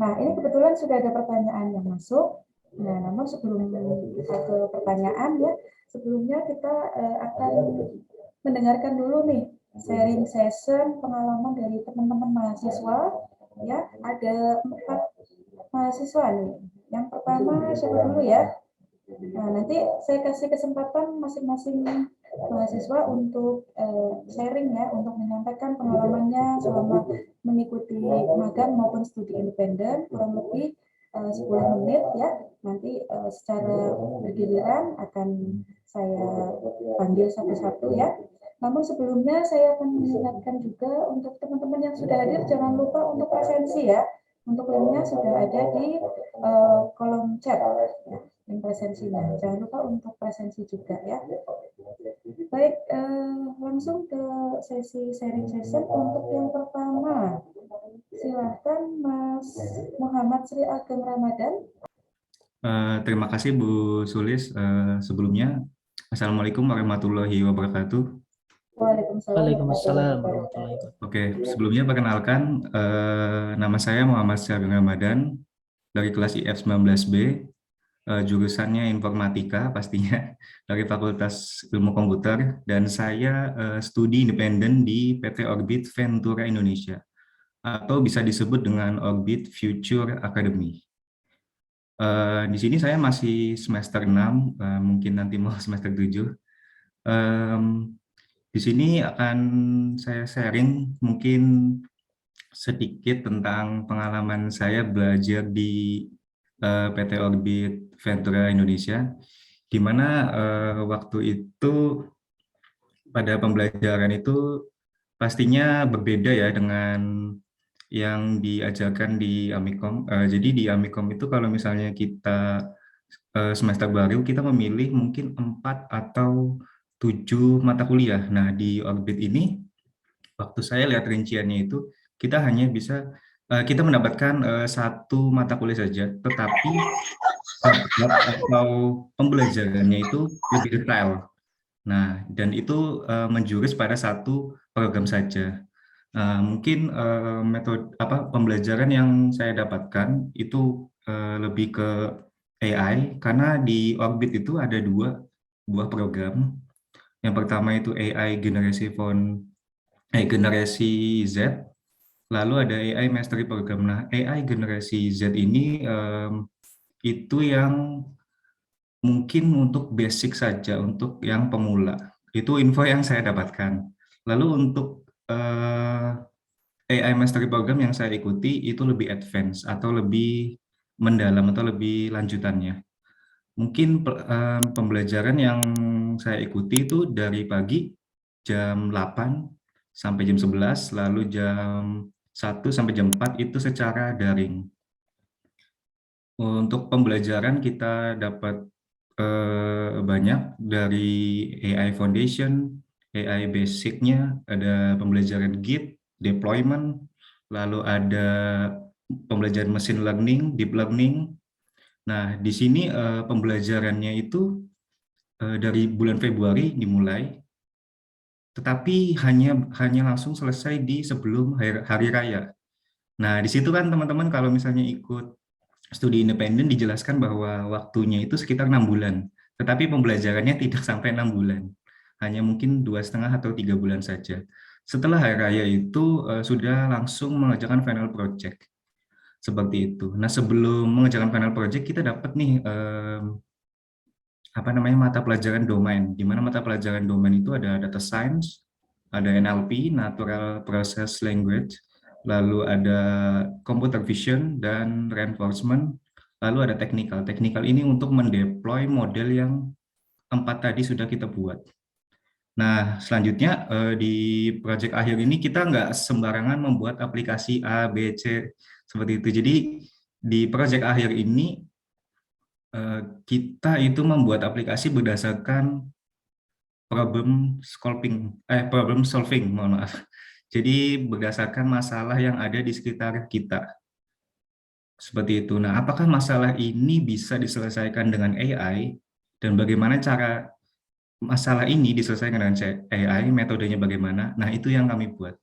Nah, ini kebetulan sudah ada pertanyaan yang masuk. Nah, namun sebelum kita ke pertanyaan ya, sebelumnya kita akan mendengarkan dulu nih sharing session pengalaman dari teman-teman mahasiswa ya. Ada 4 mahasiswa nih. Yang pertama siapa dulu ya? Nah, nanti saya kasih kesempatan masing-masing mahasiswa untuk sharing ya, untuk menyampaikan pengalamannya selama mengikuti magang maupun studi independen, kurang lebih 10 menit ya. Nanti secara bergiliran akan saya panggil satu-satu ya. Namun sebelumnya saya akan mengingatkan juga untuk teman-teman yang sudah hadir, jangan lupa untuk presensi ya. Untuk linknya sudah ada di kolom chat ya, link presensinya. Jangan lupa untuk presensi juga ya. Baik, langsung ke sesi sharing session. Untuk yang pertama, silahkan Mas Muhammad Sri Ageng Ramadan. Terima kasih Bu Sulis. Sebelumnya, Assalamualaikum warahmatullahi wabarakatuh. Waalaikumsalam warahmatullahi wabarakatuh. Oke, sebelumnya perkenalkan, nama saya Muhammad Sri Ageng Ramadan dari kelas IF 19B, jurusannya Informatika pastinya dari Fakultas Ilmu Komputer, dan saya studi independen di PT Orbit Ventura Indonesia, atau bisa disebut dengan Orbit Future Academy. Di sini saya masih semester 6, mungkin nanti mau semester 7. Di sini akan saya sharing mungkin sedikit tentang pengalaman saya belajar di PT Orbit Ventura Indonesia, di mana waktu itu pada pembelajaran itu pastinya berbeda ya dengan yang diajarkan di Amikom. Jadi di Amikom itu kalau misalnya kita semester baru, kita memilih mungkin 4 atau 7 mata kuliah. Nah, di Orbit ini, waktu saya lihat rinciannya itu, kita hanya bisa, kita mendapatkan 1 mata kuliah saja, tetapi atau pembelajarannya itu lebih detail. Nah, dan itu menjurus pada 1 program saja. Mungkin metode pembelajaran yang saya dapatkan itu lebih ke AI, karena di Orbit itu ada 2 buah program. Yang pertama itu AI generasi Z, lalu ada AI Mastery Program. Nah, AI generasi Z ini itu yang mungkin untuk basic saja, untuk yang pemula. Itu info yang saya dapatkan. Lalu untuk AI Mastery Program yang saya ikuti itu lebih advance atau lebih mendalam atau lebih lanjutannya. Mungkin pembelajaran yang saya ikuti itu dari pagi jam 8 sampai jam 11, lalu jam 1 sampai jam 4 itu secara daring. Untuk pembelajaran kita dapat banyak dari AI Foundation, AI Basic-nya, ada pembelajaran Git, deployment, lalu ada pembelajaran machine learning, deep learning. Nah, di sini pembelajarannya itu dari bulan Februari dimulai, tetapi hanya langsung selesai di sebelum hari raya. Nah, di situ kan teman-teman kalau misalnya ikut studi independen dijelaskan bahwa waktunya itu sekitar 6 bulan, tetapi pembelajarannya tidak sampai 6 bulan, hanya mungkin 2,5 atau 3 bulan saja. Setelah hari raya itu sudah langsung mengerjakan final project, seperti itu. Nah, sebelum mengerjakan final project kita dapat nih mata pelajaran domain, di mana mata pelajaran domain itu ada data science, ada NLP, natural process language, lalu ada computer vision dan reinforcement, lalu ada technical. Technical ini untuk mendeploy model yang 4 tadi sudah kita buat. Nah, selanjutnya di project akhir ini kita nggak sembarangan membuat aplikasi A, B, C, seperti itu. Jadi di project akhir ini kita itu membuat aplikasi berdasarkan problem solving, mohon maaf. Jadi berdasarkan masalah yang ada di sekitar kita. Seperti itu. Nah, apakah masalah ini bisa diselesaikan dengan AI dan bagaimana cara masalah ini diselesaikan dengan AI, metodenya bagaimana? Nah, itu yang kami buat.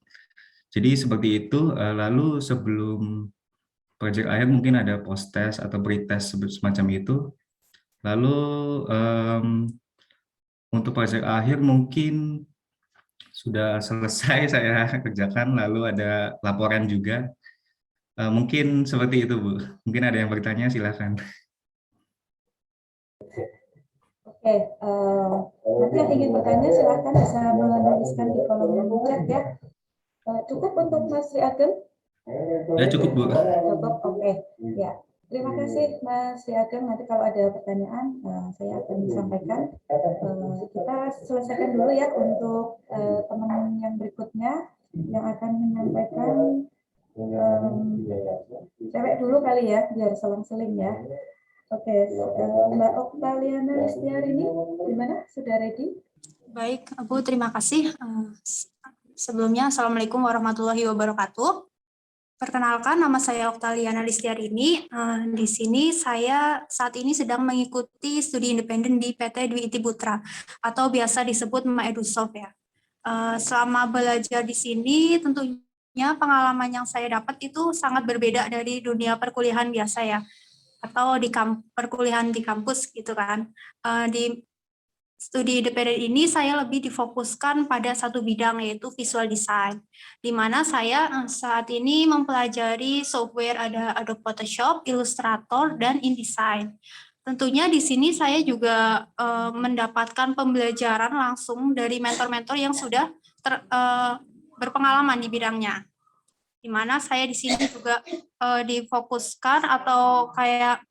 Jadi seperti itu, lalu sebelum project akhir mungkin ada post-test atau pre-test semacam itu. Lalu untuk project akhir mungkin sudah selesai saya kerjakan, lalu ada laporan juga. Mungkin seperti itu, Bu. Mungkin ada yang bertanya, silakan. Oke, nanti yang ingin bertanya silakan bisa menuliskan di kolom chat ya. Cukup untuk Mas Sri Ageng? Ya, cukup, Bu. Cukup, oke. Ya. Terima kasih Mas Ageng. Nanti kalau ada pertanyaan saya akan sampaikan. Kita selesaikan dulu ya untuk teman yang berikutnya yang akan menyampaikan. Cewek dulu kali ya, biar selang-seling ya. Oke, Mbak Oktaliana Listiarini, gimana? Sudah ready? Baik, Bu, terima kasih. Sebelumnya, Assalamualaikum warahmatullahi wabarakatuh. Perkenalkan, nama saya Oktaliana Listiarini. Di sini saya saat ini sedang mengikuti studi independen di PT Dwi Iti Putra, atau biasa disebut MaEdusoft ya. Selama belajar di sini, tentunya pengalaman yang saya dapat itu sangat berbeda dari dunia perkuliahan biasa ya, atau di perkuliahan di kampus gitu kan. Di studi independen ini saya lebih difokuskan pada satu bidang, yaitu visual design, di mana saya saat ini mempelajari software ada Adobe Photoshop, Illustrator, dan InDesign. Tentunya di sini saya juga mendapatkan pembelajaran langsung dari mentor-mentor yang sudah berpengalaman di bidangnya, di mana saya di sini juga difokuskan atau kayak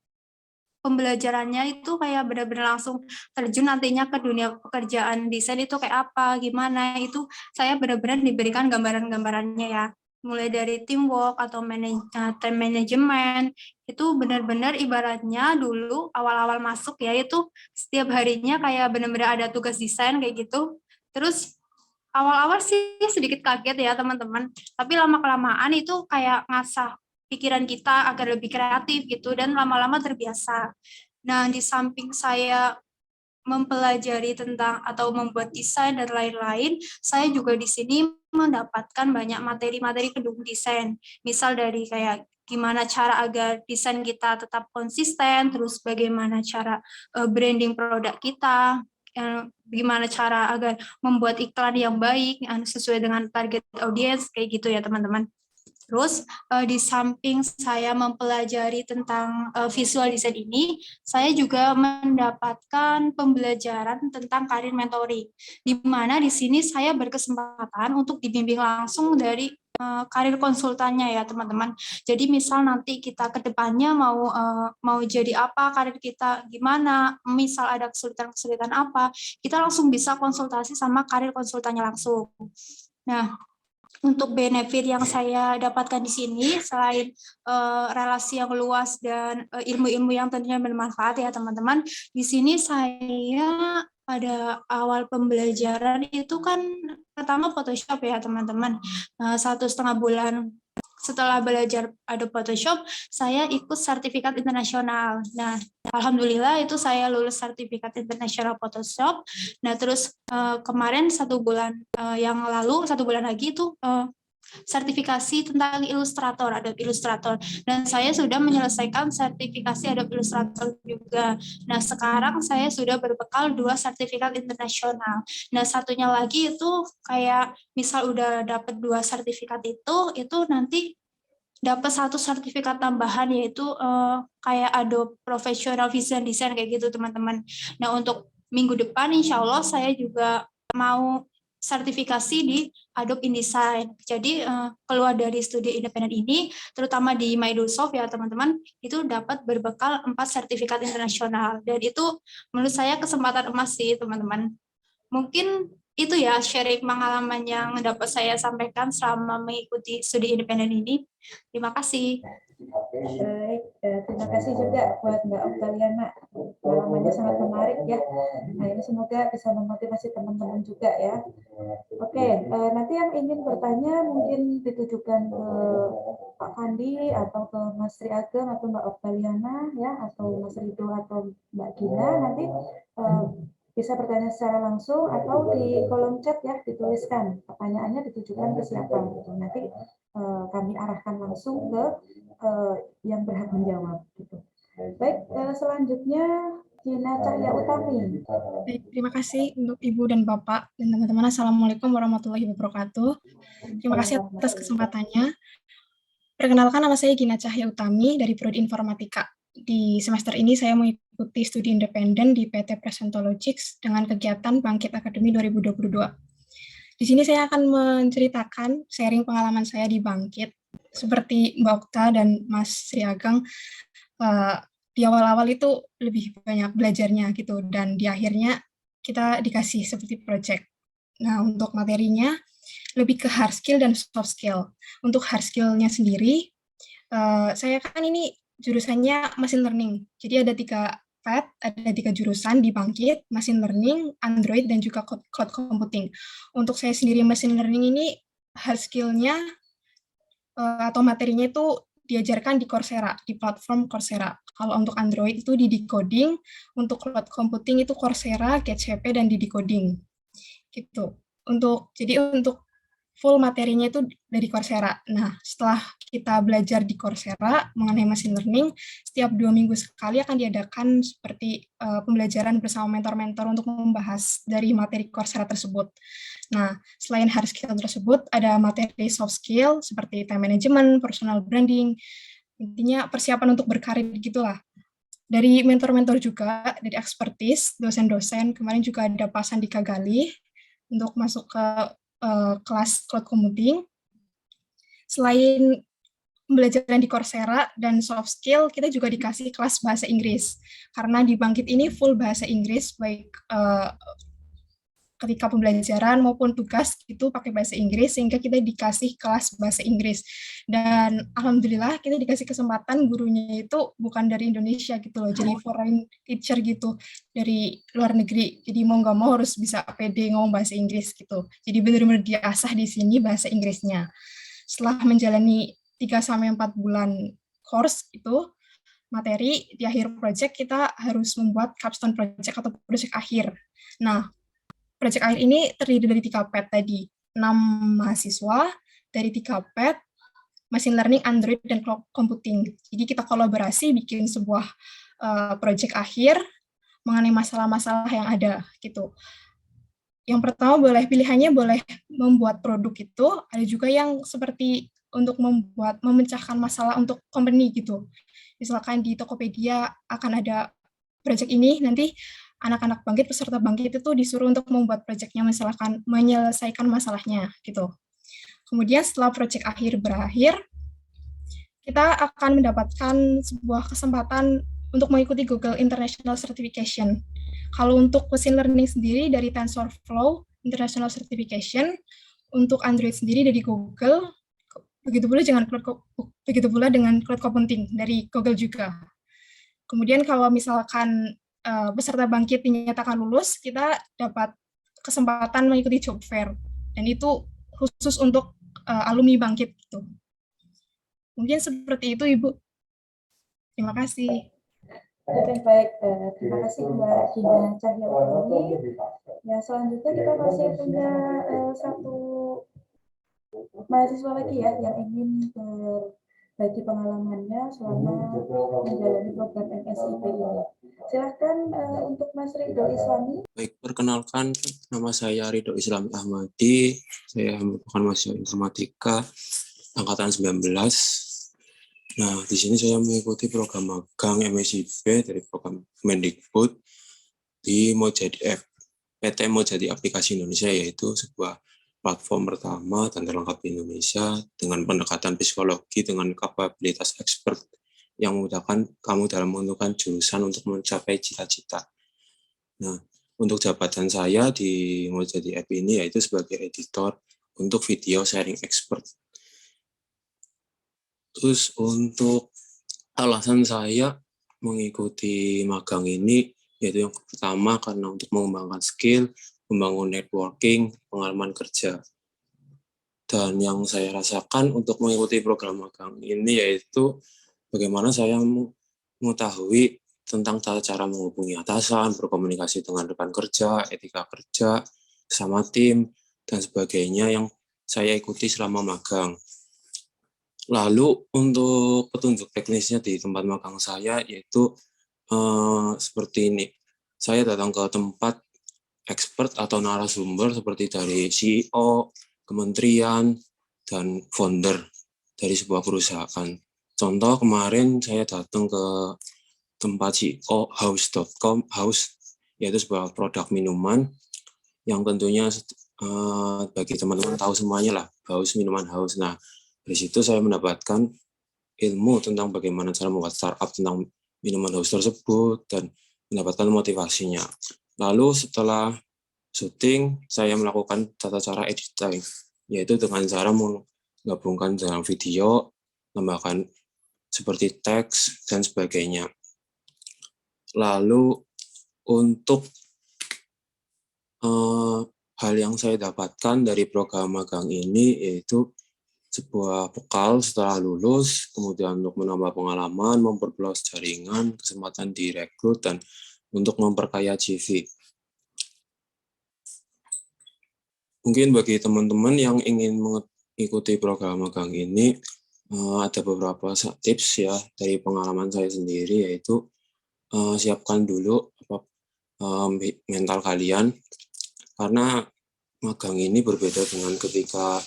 pembelajarannya itu kayak benar-benar langsung terjun nantinya ke dunia pekerjaan desain itu kayak apa, gimana, itu saya benar-benar diberikan gambaran-gambarannya ya. Mulai dari teamwork atau time management, itu benar-benar ibaratnya dulu awal-awal masuk ya, itu setiap harinya kayak benar-benar ada tugas desain kayak gitu. Terus awal-awal sih sedikit kaget ya teman-teman, tapi lama-kelamaan itu kayak ngasah pikiran kita agar lebih kreatif gitu, dan lama-lama terbiasa. Nah, di samping saya mempelajari tentang atau membuat desain dan lain-lain, saya juga di sini mendapatkan banyak materi-materi pendukung desain. Misal dari kayak gimana cara agar desain kita tetap konsisten, terus bagaimana cara branding produk kita, gimana cara agar membuat iklan yang baik sesuai dengan target audiens, kayak gitu ya teman-teman. Terus di samping saya mempelajari tentang visual design ini, saya juga mendapatkan pembelajaran tentang karir mentoring, di mana di sini saya berkesempatan untuk dibimbing langsung dari karir konsultannya ya teman-teman. Jadi misal nanti kita ke depannya mau jadi apa, karir kita gimana, misal ada kesulitan-kesulitan apa, kita langsung bisa konsultasi sama karir konsultannya langsung. Nah, untuk benefit yang saya dapatkan di sini, selain relasi yang luas dan ilmu-ilmu yang tentunya bermanfaat ya teman-teman, di sini saya pada awal pembelajaran itu kan pertama Photoshop ya teman-teman. 1,5 bulan setelah belajar Adobe Photoshop, saya ikut sertifikat internasional. Nah, alhamdulillah itu saya lulus sertifikat internasional Photoshop. Nah, terus kemarin 1 bulan yang lalu, 1 bulan lagi itu sertifikasi tentang Illustrator, Adobe Illustrator. Dan saya sudah menyelesaikan sertifikasi Adobe Illustrator juga. Nah, sekarang saya sudah berbekal 2 sertifikat internasional. Nah, satunya lagi itu kayak misal udah dapat 2 sertifikat itu nanti dapat 1 sertifikat tambahan, yaitu kayak Adobe Professional Vision Design kayak gitu teman-teman. Nah, untuk minggu depan insya Allah saya juga mau sertifikasi di Adobe InDesign. Jadi keluar dari studi independen ini, terutama di MaEdusoft ya teman-teman, itu dapat berbekal 4 sertifikat internasional. Dan itu menurut saya kesempatan emas sih teman-teman. Mungkin itu ya sharing pengalaman yang dapat saya sampaikan selama mengikuti studi independen ini. Terima kasih. Baik, terima kasih juga buat Mbak Oktaliana. Pengalamannya sangat menarik ya. Nah, ini semoga bisa memotivasi teman-teman juga ya. Oke, nanti yang ingin bertanya mungkin ditujukan ke Pak Fandi atau ke Mas Sri Ageng atau Mbak Oktaliana ya, atau Mas Rido atau Mbak Gina, nanti bisa bertanya secara langsung atau di kolom chat ya, dituliskan pertanyaannya ditujukan ke siapa gitu. Nanti kami arahkan langsung ke yang berhak menjawab gitu. Baik, selanjutnya Gina Cahya Utami. Baik, terima kasih untuk Ibu dan Bapak dan teman-teman. Assalamualaikum warahmatullahi wabarakatuh. Terima kasih atas kesempatannya. Perkenalkan, nama saya Gina Cahya Utami dari Prodi Informatika. Di semester ini saya mengikuti studi independen di PT Presentologics dengan kegiatan Bangkit Akademi 2022. Di sini saya akan menceritakan sharing pengalaman saya di Bangkit. Seperti Mbak Okta dan Mas Sri Ageng, di awal-awal itu lebih banyak belajarnya gitu, dan di akhirnya kita dikasih seperti project. Nah, untuk materinya lebih ke hard skill dan soft skill. Untuk hard skill-nya sendiri, saya kan ini jurusannya machine learning. Jadi ada 3 path, ada 3 jurusan di Bangkit, machine learning, Android, dan juga cloud computing. Untuk saya sendiri machine learning ini hard skill-nya atau materinya itu diajarkan di Coursera, di platform Coursera. Kalau untuk Android itu di decoding, untuk cloud computing itu Coursera, GetCP, dan di decoding. Gitu. Jadi untuk full materinya itu dari Coursera. Nah, setelah kita belajar di Coursera mengenai machine learning, setiap 2 minggu sekali akan diadakan seperti pembelajaran bersama mentor-mentor untuk membahas dari materi Coursera tersebut. Nah, selain hard skill tersebut, ada materi soft skill seperti time management, personal branding, intinya persiapan untuk berkarir gitulah. Dari mentor-mentor juga, dari expertise, dosen-dosen, kemarin juga ada Pak Sandika Galih untuk masuk ke kelas cloud computing. Selain pembelajaran di Coursera dan soft skill, kita juga dikasih kelas bahasa Inggris. Karena di Bangkit ini full bahasa Inggris, baik ketika pembelajaran maupun tugas itu pakai bahasa Inggris, sehingga kita dikasih kelas bahasa Inggris. Dan alhamdulillah kita dikasih kesempatan gurunya itu bukan dari Indonesia gitu loh, jadi foreign teacher gitu, dari luar negeri. Jadi mau nggak mau harus bisa pede ngomong bahasa Inggris gitu. Jadi benar-benar diasah di sini bahasa Inggrisnya. Setelah menjalani 3-4 bulan course itu, materi di akhir project kita harus membuat capstone project atau project akhir. Nah, project akhir ini terdiri dari 3 PET tadi, 6 mahasiswa dari 3 PET, machine learning, Android, dan cloud computing. Jadi kita kolaborasi bikin sebuah project akhir mengenai masalah-masalah yang ada gitu. Yang pertama pilihannya boleh membuat produk itu, ada juga yang seperti untuk memecahkan masalah untuk company gitu. Misalkan di Tokopedia akan ada project ini, nanti anak-anak Bangkit, peserta Bangkit itu disuruh untuk membuat proyeknya, menyelesaikan masalahnya gitu. Kemudian setelah proyek akhir berakhir, kita akan mendapatkan sebuah kesempatan untuk mengikuti Google International Certification. Kalau untuk machine learning sendiri dari TensorFlow International Certification, untuk Android sendiri dari Google, begitu pula dengan cloud computing dari Google juga. Kemudian kalau misalkan peserta Bangkit dinyatakan lulus, kita dapat kesempatan mengikuti job fair, dan itu khusus untuk alumni Bangkit gitu. Mungkin seperti itu, Ibu. Terima kasih. Oke, baik. Terima kasih Mbak Gina Cahya Utami. Ya, selanjutnya kita masih punya satu mahasiswa lagi ya yang ingin berbagi pengalamannya selama menjalani program MSIP ini. Silahkan untuk Mas Ridho Islami. Baik, perkenalkan, nama saya Ridho Islami Ahmadi. Saya merupakan mahasiswa informatika angkatan 19. Nah, di sini saya mengikuti program magang MSIP dari program Kemendikbud di PT Mojadi Aplikasi Indonesia, yaitu sebuah platform pertama dan terlengkap di Indonesia dengan pendekatan psikologi dengan kapabilitas expert yang memudahkan kamu dalam menentukan jurusan untuk mencapai cita-cita. Nah, untuk jabatan saya di Mojadi App ini yaitu sebagai editor untuk video sharing expert. Terus untuk alasan saya mengikuti magang ini, yaitu yang pertama karena untuk mengembangkan skill, membangun networking, pengalaman kerja. Dan yang saya rasakan untuk mengikuti program magang ini yaitu bagaimana saya mengetahui tentang tata cara menghubungi atasan, berkomunikasi dengan rekan kerja, etika kerja, sama tim, dan sebagainya yang saya ikuti selama magang. Lalu untuk petunjuk teknisnya di tempat magang saya yaitu seperti ini. Saya datang ke tempat expert atau narasumber seperti dari CEO, kementerian, dan founder dari sebuah perusahaan. Contoh kemarin saya datang ke tempat CEO House.com, House yaitu sebuah produk minuman yang tentunya bagi teman-teman tahu semuanya lah, House, minuman House. Nah, dari situ saya mendapatkan ilmu tentang bagaimana cara membuat startup tentang minuman haus tersebut dan mendapatkan motivasinya. Lalu setelah syuting, saya melakukan tata cara editing, yaitu dengan cara menggabungkan dalam video, tambahkan seperti teks, dan sebagainya. Lalu untuk hal yang saya dapatkan dari program magang ini yaitu sebuah bekal setelah lulus, kemudian untuk menambah pengalaman, memperluas jaringan, kesempatan direkrut, dan untuk memperkaya CV. Mungkin bagi teman-teman yang ingin mengikuti program magang ini, ada beberapa tips ya dari pengalaman saya sendiri, yaitu siapkan dulu mental kalian, karena magang ini berbeda dengan ketika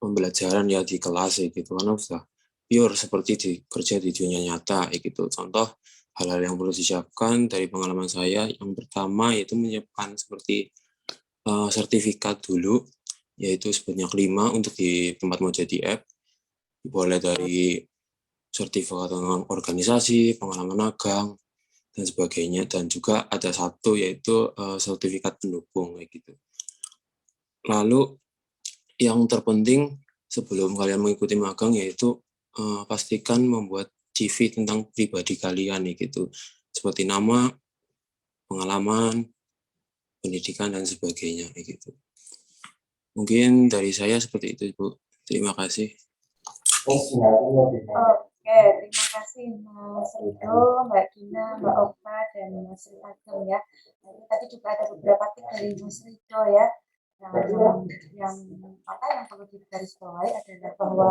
pembelajaran ya di kelas gitu, karena sudah pure seperti kerja di dunia nyata gitu. Contoh hal-hal yang perlu disiapkan dari pengalaman saya, yang pertama yaitu menyiapkan seperti sertifikat dulu, yaitu sebanyak 5 untuk di tempat mau jadi app, boleh dari sertifikat tentang organisasi, pengalaman magang, dan sebagainya, dan juga ada satu yaitu sertifikat pendukung kayak gitu. Lalu yang terpenting sebelum kalian mengikuti magang yaitu pastikan membuat CV tentang pribadi kalian gitu, seperti nama, pengalaman, pendidikan, dan sebagainya gitu. Mungkin dari saya seperti itu, Ibu. Terima kasih. Oke, terima kasih Mas Rido, Mbak Gina, Mbak Oka, dan Mas Rido ya. Tadi juga ada beberapa tips dari Mas Rido ya. Nah, yang perlu digarisbawahi adalah bahwa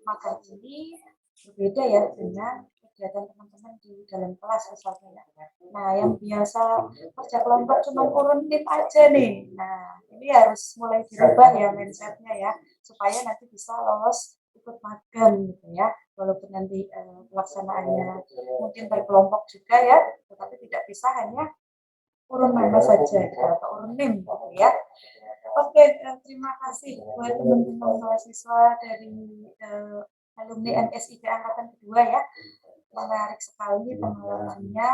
magang ini berbeda ya dengan kegiatan teman-teman di dalam kelas misalnya. Nah, yang biasa kerja kelompok cuma urun tim aja nih. Nah, ini harus mulai dirubah ya mindsetnya ya, supaya nanti bisa lolos ikut magang gitu ya, walaupun nanti pelaksanaannya mungkin berkelompok juga ya, tetapi tidak bisa hanya urun nama saja gitu, atau urun NIM gitu ya. Oke, terima kasih buat teman-teman mahasiswa dari alumni MSIP angkatan kedua ya, menarik sekali pengalamannya.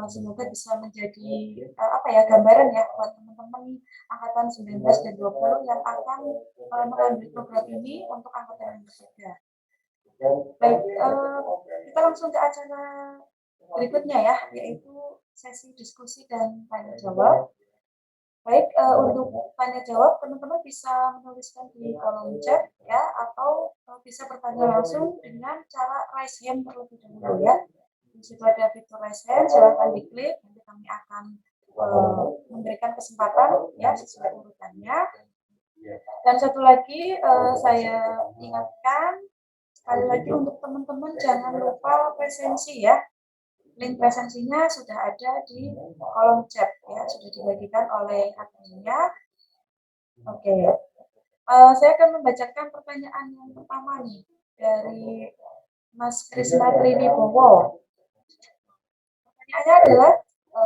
Semoga bisa menjadi gambaran ya buat teman-teman angkatan 19 dan 20 yang akan mengambil program ini untuk angkatan yang berbeda. Baik, kita langsung ke acara berikutnya ya, yaitu sesi diskusi dan tanya jawab. Baik, untuk tanya jawab teman-teman bisa menuliskan di kolom chat ya, atau bisa bertanya langsung dengan cara raise hand terlebih dahulu ya. Di situ ada fitur raise hand, silahkan diklik, nanti kami akan memberikan kesempatan ya sesuai urutannya. Dan satu lagi saya ingatkan sekali lagi untuk teman-teman jangan lupa presensi ya. Link presensinya sudah ada di kolom chat ya, sudah dibagikan oleh adminnya. Oke, saya akan membacakan pertanyaan yang pertama nih dari Mas Krisna Triwibowo. Pertanyaannya adalah,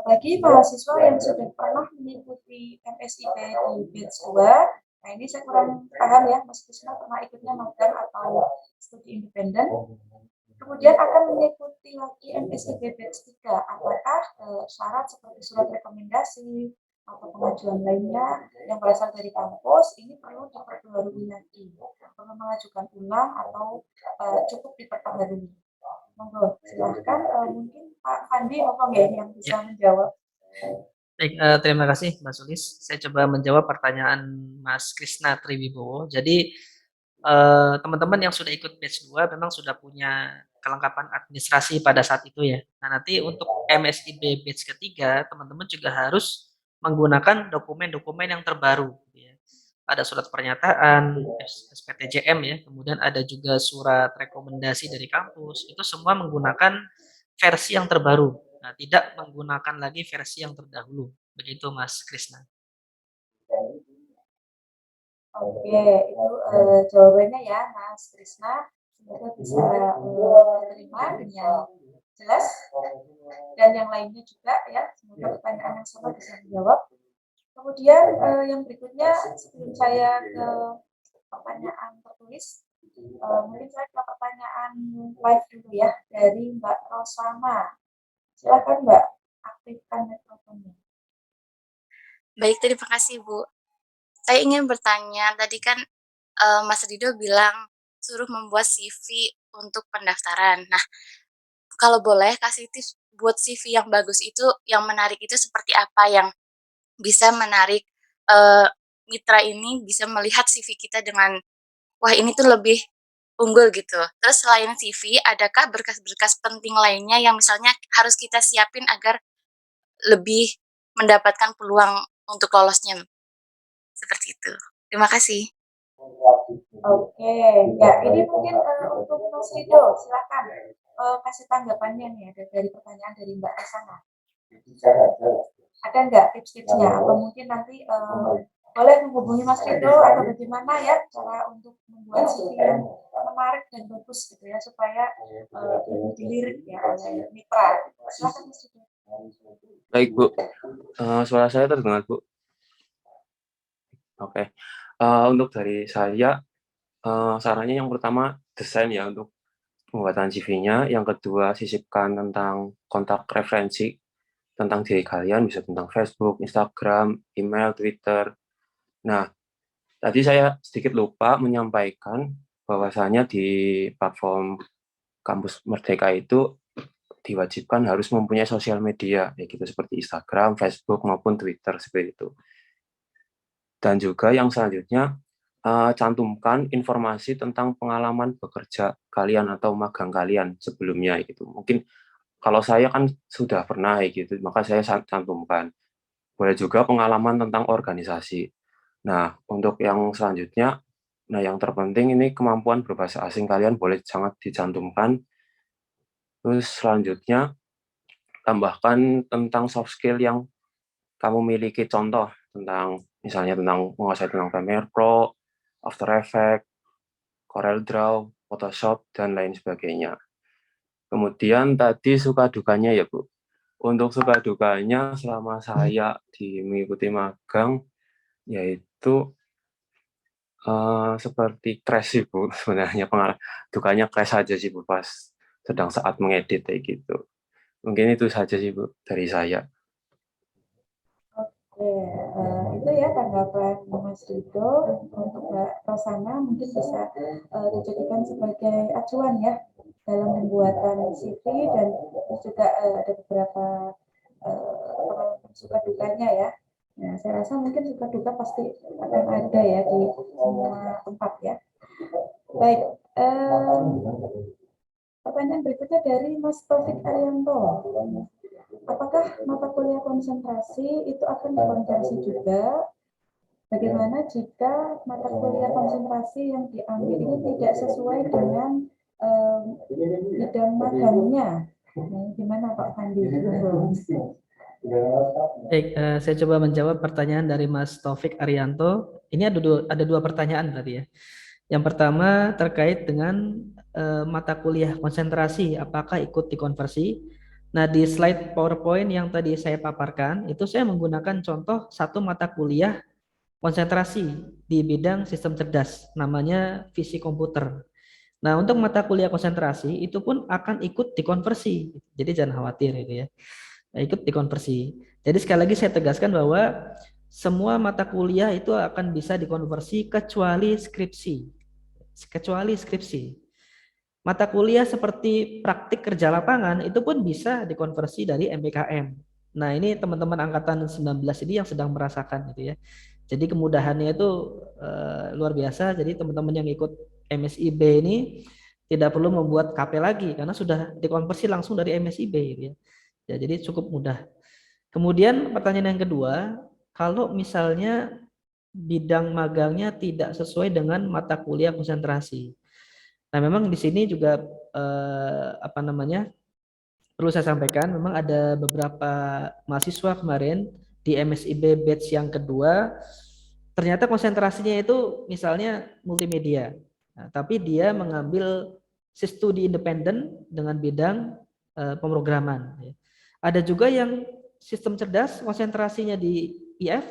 bagi mahasiswa yang sudah pernah mengikuti MSIP di batch 2, nah ini saya kurang paham ya, Mas Krisna pernah ikutnya magang atau studi independen, kemudian akan mengikuti lagi MSIP batch 3, apakah syarat seperti surat rekomendasi atau pengajuan lainnya yang berasal dari kampus ini perlu diperbarui lagi, perlu mengajukan ulang atau cukup diperbarui? Monggo, silahkan mungkin Pak Fandi yang bisa menjawab. Baik, terima kasih Mbak Sulis. Saya coba menjawab pertanyaan Mas Krisna Triwibowo. Jadi teman-teman yang sudah ikut batch 2 memang sudah punya kelengkapan administrasi pada saat itu ya. Nah, nanti untuk MSIB batch ketiga, teman-teman juga harus menggunakan dokumen-dokumen yang terbaru. Ya. Ada surat pernyataan, SPTJM ya, kemudian ada juga surat rekomendasi dari kampus. Itu semua menggunakan versi yang terbaru. Nah, tidak menggunakan lagi versi yang terdahulu. Begitu Mas Krisna. Oke, itu jawabannya ya Mas Krisna. Semoga bisa diterima dengan jelas. Dan yang lainnya juga ya, semoga pertanyaan yang sama bisa dijawab. Kemudian yang berikutnya sebelum saya ke pertanyaan tertulis, Mungkin saya ke pertanyaan live dulu ya dari Mbak Rosama. Silakan Mbak, aktifkan mikrofonnya. Baik, terima kasih Bu. Saya ingin bertanya, tadi kan Mas Rido bilang suruh membuat CV untuk pendaftaran. Nah, kalau boleh kasih tips buat CV yang bagus itu, yang menarik itu seperti apa yang bisa menarik mitra ini bisa melihat CV kita dengan, wah ini tuh lebih unggul gitu. Terus selain CV, adakah berkas-berkas penting lainnya yang misalnya harus kita siapin agar lebih mendapatkan peluang untuk lolosnya? Seperti itu. Terima kasih. Oke, ya ini mungkin untuk Mas Rido, silakan kasih tanggapannya nih dari pertanyaan dari Mbak Rosana. Ada nggak tips-tipsnya? Atau mungkin nanti boleh menghubungi Mas Rido atau bagaimana ya cara untuk membuat CV yang menarik dan bagus gitu ya supaya dilirik ya oleh mitra. Silakan Mas Rido. Baik Bu, suara saya terdengar Bu? Oke. Untuk dari saya, sarannya yang pertama desain ya untuk pembuatan CV-nya, yang kedua sisipkan tentang kontak referensi tentang diri kalian, bisa tentang Facebook, Instagram, email, Twitter. Nah, tadi saya sedikit lupa menyampaikan bahwasanya di platform Kampus Merdeka itu diwajibkan harus mempunyai sosial media, ya gitu seperti Instagram, Facebook, maupun Twitter, seperti itu. Dan juga yang selanjutnya, cantumkan informasi tentang pengalaman bekerja kalian atau magang kalian sebelumnya gitu. Mungkin kalau saya kan sudah pernah gitu, maka saya cantumkan. Boleh juga pengalaman tentang organisasi. Nah, untuk yang selanjutnya, nah yang terpenting ini kemampuan berbahasa asing kalian boleh sangat dicantumkan. Terus selanjutnya, tambahkan tentang soft skill yang kamu miliki, contoh tentang misalnya tentang menguasai tentang Premiere Pro, After Effects, Corel Draw, Photoshop, dan lain sebagainya. Kemudian tadi suka dukanya ya Bu. Untuk suka dukanya selama saya mengikuti magang, yaitu seperti crash sih Bu, sebenarnya dukanya crash saja sih Bu pas sedang saat mengedit kayak gitu. Mungkin itu saja sih Bu dari saya. Oke, itu ya tanggapan Mas Rido. Untuk Mbak Rosana mungkin bisa dijadikan sebagai acuan ya dalam pembuatan CV dan juga ada beberapa suka dukanya ya. Nah, saya rasa mungkin suka duka pasti akan ada ya di semua tempat ya. Baik, pertanyaan berikutnya dari Mas Taufik Arianto. Apakah mata kuliah konsentrasi itu akan dikonversi juga? Bagaimana jika mata kuliah konsentrasi yang diambil ini tidak sesuai dengan bidang magangnya? Nah, gimana Pak Fandi? Baik, saya coba menjawab pertanyaan dari Mas Taufik Arianto. Ini ada dua pertanyaan tadi ya. Yang pertama terkait dengan mata kuliah konsentrasi, apakah ikut dikonversi? Nah, di slide PowerPoint yang tadi saya paparkan, itu saya menggunakan contoh satu mata kuliah konsentrasi di bidang sistem cerdas, namanya fisik komputer. Nah, untuk mata kuliah konsentrasi itu pun akan ikut dikonversi. Jadi jangan khawatir gitu ya. Ikut dikonversi. Jadi sekali lagi saya tegaskan bahwa semua mata kuliah itu akan bisa dikonversi kecuali skripsi. Kecuali skripsi. Mata kuliah seperti praktik kerja lapangan itu pun bisa dikonversi dari MBKM. Nah, ini teman-teman angkatan 19 ini yang sedang merasakan gitu ya. Jadi kemudahannya itu luar biasa. Jadi teman-teman yang ikut MSIB ini tidak perlu membuat KP lagi karena sudah dikonversi langsung dari MSIB gitu ya. Ya, jadi cukup mudah. Kemudian pertanyaan yang kedua, kalau misalnya bidang magangnya tidak sesuai dengan mata kuliah konsentrasi. Nah, memang di sini juga perlu saya sampaikan, memang ada beberapa mahasiswa kemarin di MSIB batch yang kedua, ternyata konsentrasinya itu misalnya multimedia. Nah, tapi dia mengambil studi independen dengan bidang pemrograman. Ada juga yang sistem cerdas konsentrasinya di IF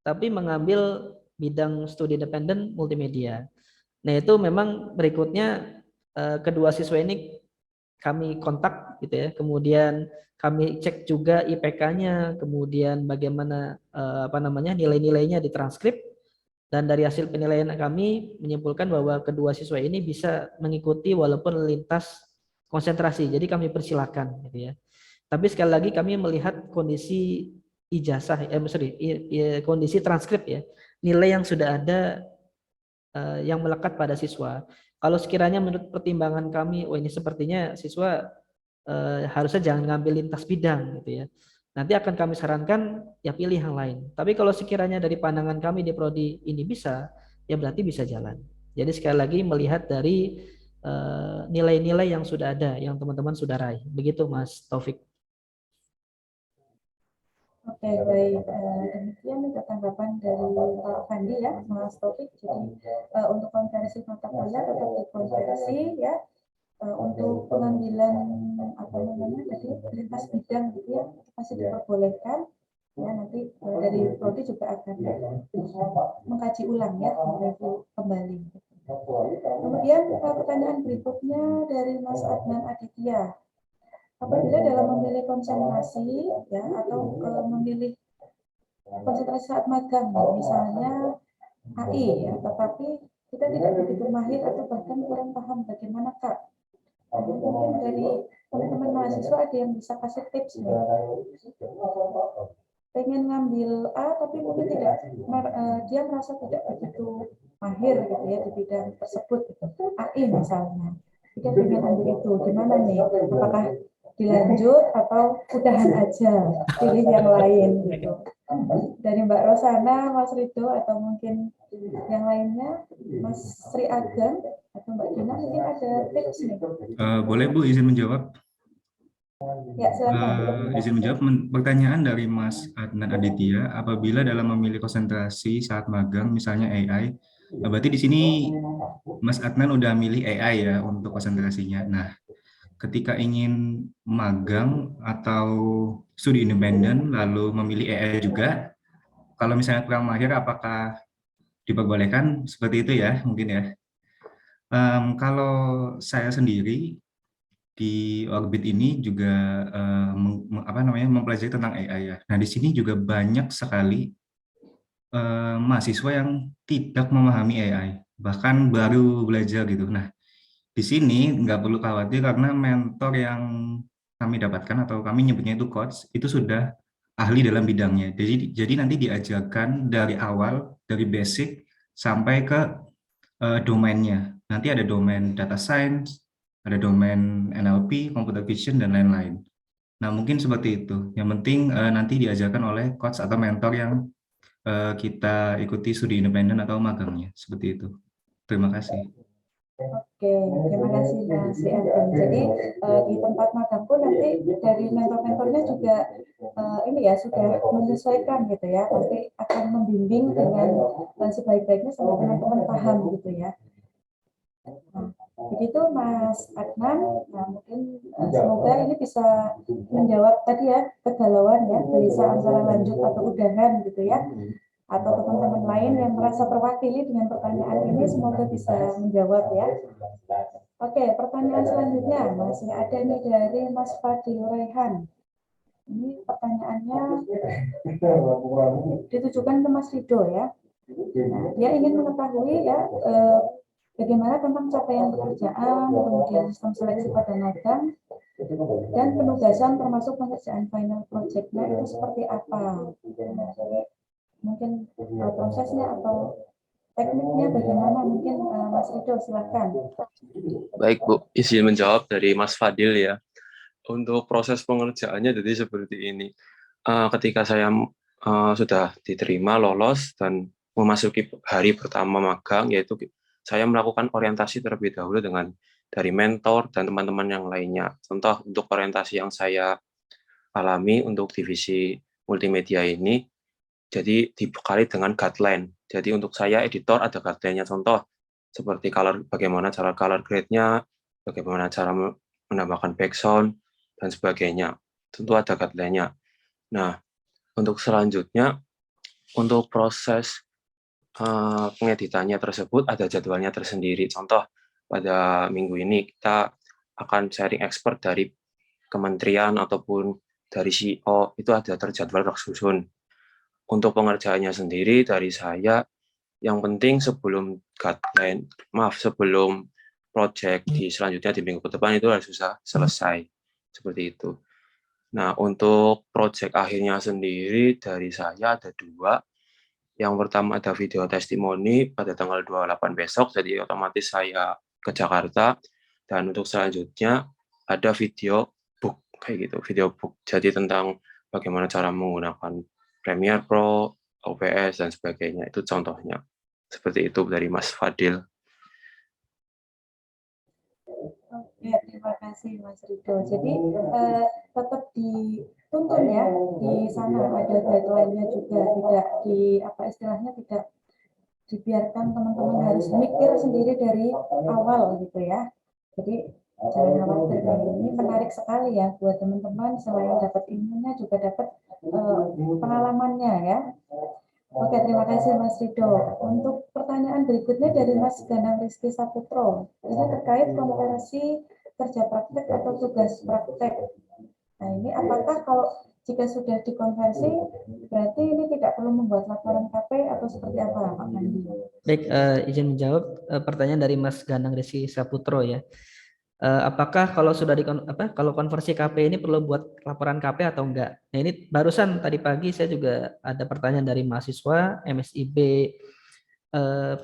tapi mengambil bidang studi independen multimedia. Nah, itu memang berikutnya kedua siswa ini kami kontak gitu ya. Kemudian kami cek juga IPK-nya, kemudian bagaimana nilai-nilainya ditranskrip, dan dari hasil penilaian kami menyimpulkan bahwa kedua siswa ini bisa mengikuti walaupun lintas konsentrasi. Jadi kami persilakan gitu ya. Tapi sekali lagi kami melihat kondisi ijazah, kondisi transkrip ya, nilai yang sudah ada yang melekat pada siswa. Kalau sekiranya menurut pertimbangan kami, oh ini sepertinya siswa harusnya jangan ngambil lintas bidang gitu ya. Nanti akan kami sarankan ya pilih yang lain. Tapi kalau sekiranya dari pandangan kami di prodi ini bisa, ya berarti bisa jalan. Jadi sekali lagi melihat dari nilai-nilai yang sudah ada, yang teman-teman sudah raih. Begitu Mas Taufik. Oke, baik. Demikian juga tanggapan dari Pak Fandi ya, Mas Taufik. Jadi untuk konversi mata kuliah tetap dikonversi ya. Untuk pengambilan tadi lintas bidang gitu ya, masih diperbolehkan. Ya, nanti dari prodi juga akan mengkaji ulang ya, mereview kembali. Kemudian pertanyaan berikutnya dari Mas Adnan Aditya. Apabila dalam memilih konsentrasi ya atau memilih konsentrasi saat magang, misalnya AI ya, tetapi kita tidak begitu mahir atau bahkan kurang paham bagaimana Kak. Mungkin dari teman-teman mahasiswa ada yang bisa kasih tips nih. Pengen ngambil A tapi mungkin tidak, dia merasa tidak begitu mahir gitu ya di bidang tersebut, gitu. AI misalnya. Dia pengen ambil itu, gimana nih? Apakah dilanjut atau udahan aja, pilih yang lain gitu. Dari Mbak Rosana, Mas Rido, atau mungkin yang lainnya, Mas Sri Ageng atau Mbak Dina, mungkin ada tips nih. Boleh Bu izin menjawab? Ya, silakan. Izin menjawab pertanyaan dari Mas Adnan Aditya. Apabila dalam memilih konsentrasi saat magang, misalnya AI, berarti di sini Mas Adnan udah milih AI ya untuk konsentrasinya. Nah, ketika ingin magang atau studi independen lalu memilih AI juga, kalau misalnya kurang mahir apakah diperbolehkan seperti itu ya mungkin ya. Kalau saya sendiri di Orbit ini juga mempelajari tentang AI ya. Nah, di sini juga banyak sekali mahasiswa yang tidak memahami AI, bahkan baru belajar gitu. Nah, di sini nggak perlu khawatir karena mentor yang kami dapatkan atau kami nyebutnya itu coach, itu sudah ahli dalam bidangnya. Jadi nanti diajarkan dari awal, dari basic sampai ke domainnya. Nanti ada domain data science, ada domain NLP, computer vision, dan lain-lain. Nah, mungkin seperti itu. Yang penting nanti diajarkan oleh coach atau mentor yang kita ikuti studi independen atau magangnya. Seperti itu. Terima kasih. Oke, terima kasih Mas Ageng. Jadi di tempat magang pun nanti dari mentor-mentornya juga ini ya sudah menyesuaikan gitu ya, pasti akan membimbing dengan sebaik-baiknya sampai teman-teman paham gitu ya. Nah, begitu Mas Adnan, nah mungkin semoga ini bisa menjawab tadi ya kegalauan ya, bisa antara lanjut atau udahan gitu ya. Atau teman-teman lain yang merasa terwakili dengan pertanyaan ini, semoga bisa menjawab ya. Oke, pertanyaan selanjutnya masih ada nih dari Mas Fadil Rehan. Ini pertanyaannya ditujukan ke Mas Rido ya. Nah, dia ingin mengetahui ya bagaimana tentang capaian pekerjaan, kemudian sistem seleksi pada magang, dan penugasan termasuk pengerjaan final project-nya itu seperti apa. Nah, mungkin prosesnya atau tekniknya bagaimana, mungkin Mas Rido silakan. Baik Bu, izin menjawab dari Mas Fadil ya. Untuk proses pengerjaannya jadi seperti ini. Ketika saya sudah diterima, lolos, dan memasuki hari pertama magang, yaitu saya melakukan orientasi terlebih dahulu dari mentor dan teman-teman yang lainnya. Contoh untuk orientasi yang saya alami untuk divisi multimedia ini, jadi dibekali dengan guideline. Jadi untuk saya editor ada guideline-nya, contoh seperti bagaimana cara color grade-nya, bagaimana cara menambahkan background, dan sebagainya. Tentu ada guideline-nya. Nah, untuk selanjutnya, untuk proses pengeditannya tersebut ada jadwalnya tersendiri. Contoh, pada minggu ini kita akan sharing expert dari kementerian ataupun dari CEO, itu ada terjadwal tersusun. Untuk pengerjaannya sendiri dari saya, yang penting sebelum project di selanjutnya di minggu ke depan itu harus susah selesai. Seperti itu. Nah, untuk project akhirnya sendiri dari saya ada 2. Yang pertama ada video testimoni pada tanggal 28 besok, jadi otomatis saya ke Jakarta. Dan untuk selanjutnya ada video book, kayak gitu, video book. Jadi tentang bagaimana cara menggunakan Premiere Pro, OBS, dan sebagainya. Itu contohnya. Seperti itu dari Mas Fadil. Oke, terima kasih Mas Rido. Jadi tetap dituntun ya, di sana ada deadline-nya juga, tidak istilahnya tidak dibiarkan teman-teman harus mikir sendiri dari awal gitu ya. Jadi jangan khawatir, ini menarik sekali ya buat teman-teman, selain dapat ilmunya juga dapat pengalamannya ya. Oke, terima kasih Mas Rido. Untuk pertanyaan berikutnya dari Mas Ganang Rizky Saputro. Ini terkait konversi kerja praktek atau tugas praktek. Nah, ini apakah kalau jika sudah dikonversi, berarti ini tidak perlu membuat laporan KP atau seperti apa, Pak Mandi? Baik, izin menjawab pertanyaan dari Mas Ganang Rizky Saputro ya. Apakah kalau sudah kalau konversi KP ini perlu buat laporan KP atau enggak? Nah, ini barusan tadi pagi saya juga ada pertanyaan dari mahasiswa MSIB,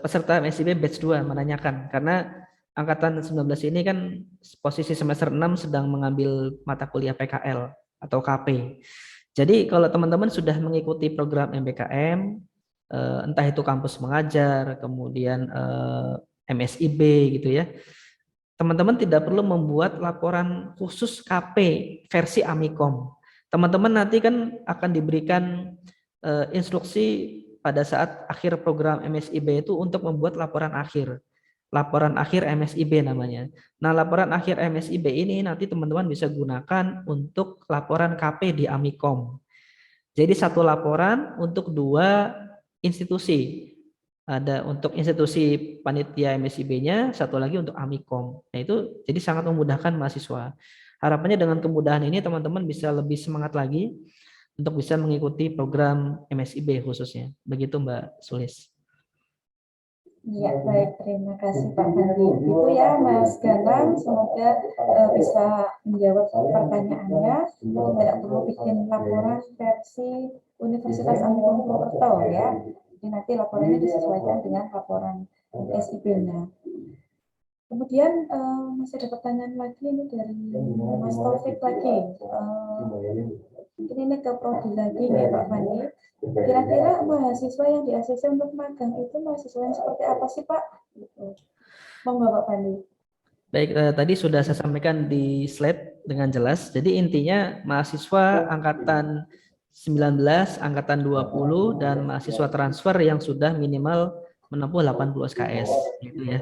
peserta MSIB batch 2 menanyakan, karena angkatan 19 ini kan posisi semester 6 sedang mengambil mata kuliah PKL atau KP. Jadi kalau teman-teman sudah mengikuti program MBKM, entah itu kampus mengajar, kemudian MSIB gitu ya, teman-teman tidak perlu membuat laporan khusus KP versi Amikom. Teman-teman nanti kan akan diberikan instruksi pada saat akhir program MSIB itu untuk membuat laporan akhir. Laporan akhir MSIB namanya. Nah, laporan akhir MSIB ini nanti teman-teman bisa gunakan untuk laporan KP di Amikom. Jadi satu laporan untuk 2 institusi. Ada untuk institusi panitia MSIB-nya, satu lagi untuk Amikom. Nah, itu jadi sangat memudahkan mahasiswa. Harapannya dengan kemudahan ini teman-teman bisa lebih semangat lagi untuk bisa mengikuti program MSIB khususnya. Begitu Mbak Sulis. Iya, baik. Terima kasih Pak Fandi. Itu ya Mas Ganang, semoga bisa menjawab pertanyaannya. Tidak perlu bikin laporan versi Universitas Amikom Purwokerto ya. Jadi nanti laporannya disesuaikan dengan laporan SIB-nya. Kemudian masih ada pertanyaan lagi ini dari Mas Taufik lagi. Ini ke prodi lagi nih Pak Fandi. Kira-kira mahasiswa yang di ACC untuk magang itu mahasiswa yang seperti apa sih Pak? Monggo Pak Fandi. Baik, tadi sudah saya sampaikan di slide dengan jelas. Jadi intinya mahasiswa angkatan 19, angkatan 20, dan mahasiswa transfer yang sudah minimal menempuh 80 SKS gitu ya.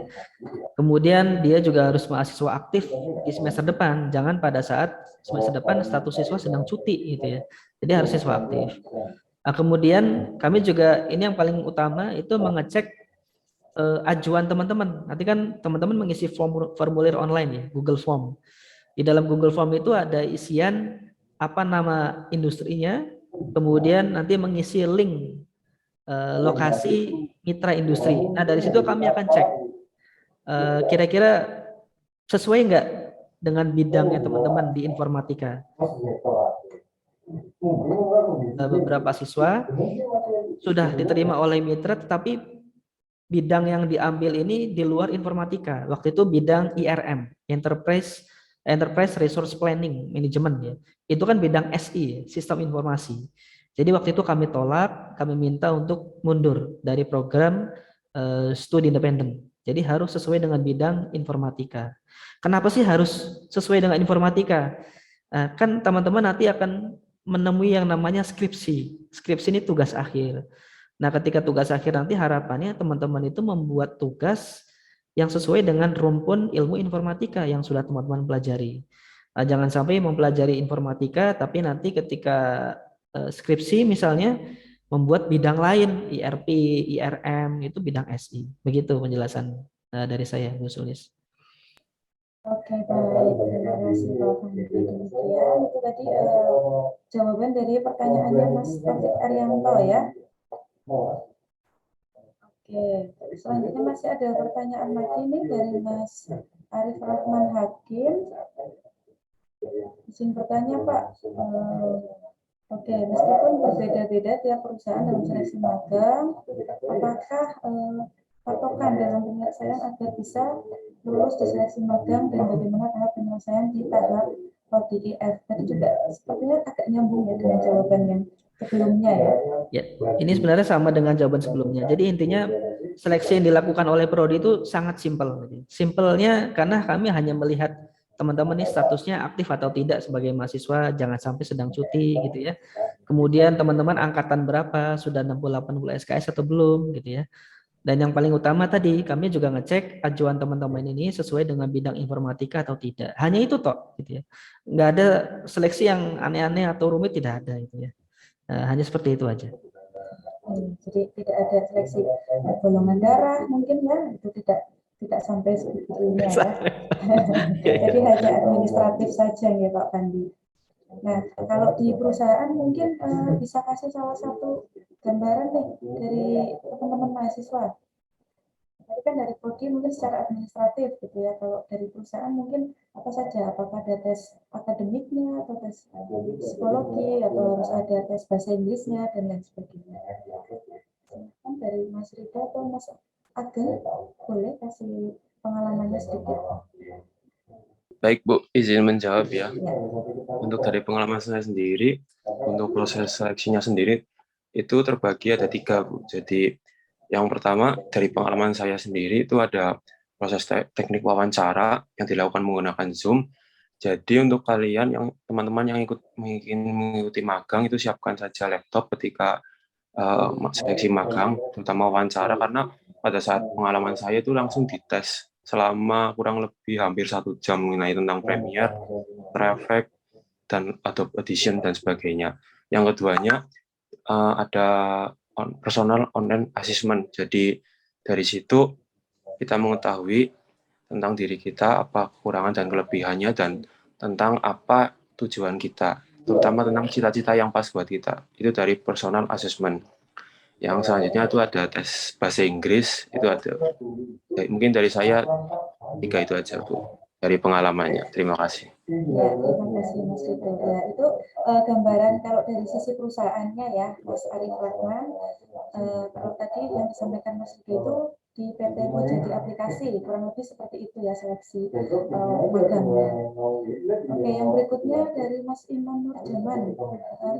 Kemudian dia juga harus mahasiswa aktif di semester depan, jangan pada saat semester depan status siswa sedang cuti gitu ya. Jadi harus siswa aktif. Nah, kemudian kami juga ini yang paling utama itu mengecek ajuan teman-teman. Nanti kan teman-teman mengisi formulir online ya, Google Form. Di dalam Google Form itu ada isian apa nama industrinya, kemudian nanti mengisi link lokasi mitra industri. Nah, dari situ kami akan cek kira-kira sesuai enggak dengan bidangnya teman-teman di informatika. Beberapa siswa sudah diterima oleh mitra, tetapi bidang yang diambil ini di luar informatika. Waktu itu bidang IRM, Enterprise Resource Planning Management ya. Itu kan bidang SI, sistem informasi. Jadi waktu itu kami tolak, kami minta untuk mundur dari program studi independen. Jadi harus sesuai dengan bidang informatika. Kenapa sih harus sesuai dengan informatika? Kan teman-teman nanti akan menemui yang namanya skripsi. Skripsi ini tugas akhir. Nah, ketika tugas akhir nanti harapannya teman-teman itu membuat tugas yang sesuai dengan rumpun ilmu informatika yang sudah teman-teman pelajari. Nah, jangan sampai mempelajari informatika, tapi nanti ketika skripsi misalnya membuat bidang lain, IRP, IRM, itu bidang SI. Begitu penjelasan dari saya, Bu Sulis. Oke, baik. Terima kasih Pak Fandi. Demikian itu tadi jawaban dari pertanyaannya Mas Taufik Arianto ya. Oke, selanjutnya masih ada pertanyaan lagi nih dari Mas Arif Rahman Hakim. Izin bertanya Pak, oke, meskipun berbeda-beda tiap perusahaan dalam seleksi magang, apakah patokan dalam penyelesaian agar bisa lulus di seleksi magang dan bagaimana tahap penyelesaian di tahap ODIF? Tadi juga sepertinya agak nyambung ya dengan jawaban yang sebelumnya ya. Ya, ini sebenarnya sama dengan jawaban sebelumnya. Jadi intinya seleksi yang dilakukan oleh Prodi itu sangat simpel. Simpelnya karena kami hanya melihat teman-teman ini statusnya aktif atau tidak sebagai mahasiswa, jangan sampai sedang cuti gitu ya. Kemudian teman-teman angkatan berapa, sudah 60-80 SKS atau belum gitu ya. Dan yang paling utama tadi, kami juga ngecek ajuan teman-teman ini sesuai dengan bidang informatika atau tidak. Hanya itu toh gitu ya. Nggak ada seleksi yang aneh-aneh atau rumit, tidak ada gitu ya. Hanya seperti itu aja. Jadi tidak ada seleksi golongan darah mungkin ya, itu tidak sampai sebegitunya ya. Jadi hanya administratif saja ya Pak Pandi. Nah, kalau di perusahaan mungkin bisa kasih salah satu gambaran nih dari teman-teman mahasiswa. Tadi kan dari prodi mungkin secara administratif gitu ya. Kalau dari perusahaan mungkin apa saja? Apakah ada tes akademiknya atau tes psikologi atau harus ada tes bahasa Inggrisnya dan lain sebagainya. Kan dari Mas Rida atau Mas Ageng boleh kasih pengalamannya sedikit. Baik Bu, izin menjawab ya. Untuk dari pengalaman saya sendiri, untuk proses seleksinya sendiri itu terbagi ada 3 Bu. Jadi yang pertama dari pengalaman saya sendiri itu ada proses teknik wawancara yang dilakukan menggunakan Zoom. Jadi untuk kalian yang teman-teman yang mengikuti magang itu siapkan saja laptop ketika seleksi magang, terutama wawancara, karena pada saat pengalaman saya itu langsung dites selama kurang lebih hampir 1 jam mengenai tentang Premiere, After dan Adobe Audition dan sebagainya. Yang keduanya ada personal online assessment. Jadi dari situ kita mengetahui tentang diri kita, apa kekurangan dan kelebihannya, dan tentang apa tujuan kita, terutama tentang cita-cita yang pas buat kita. Itu dari personal assessment. Yang selanjutnya itu ada tes bahasa Inggris, itu ada. Mungkin dari saya 3 itu aja Bu, dari pengalamannya. Terima kasih. Ya, terima kasih Mas Rida. Ya, itu gambaran kalau dari sisi perusahaannya ya, Mas Arif Rahman. Kalau tadi yang disampaikan Mas Rida itu di PT Jadi Aplikasi, kurang lebih seperti itu ya seleksi magangnya. Oke, yang berikutnya dari Mas Iman Nurjaman.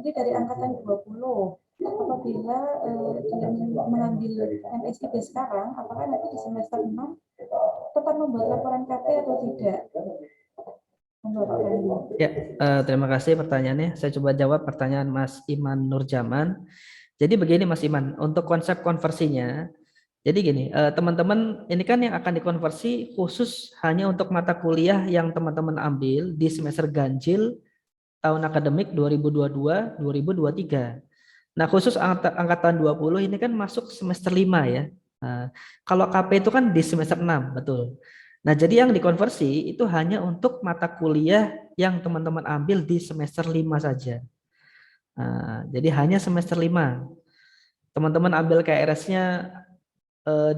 Ini dari angkatan 20. Apabila dia mengambil MSIP sekarang, apakah nanti di semester 6 tetap membuat laporan KP atau tidak? Ya, terima kasih pertanyaannya. Saya coba jawab pertanyaan Mas Iman Nurjaman. Jadi begini Mas Iman, untuk konsep konversinya, jadi gini, teman-teman ini kan yang akan dikonversi khusus hanya untuk mata kuliah yang teman-teman ambil di semester ganjil tahun akademik 2022-2023. Nah, khusus angkatan 20 ini kan masuk semester 5 ya. Nah, kalau KP itu kan di semester 6, betul. Nah, jadi yang dikonversi itu hanya untuk mata kuliah yang teman-teman ambil di semester 5 saja. Nah, jadi hanya semester 5. Teman-teman ambil KRS-nya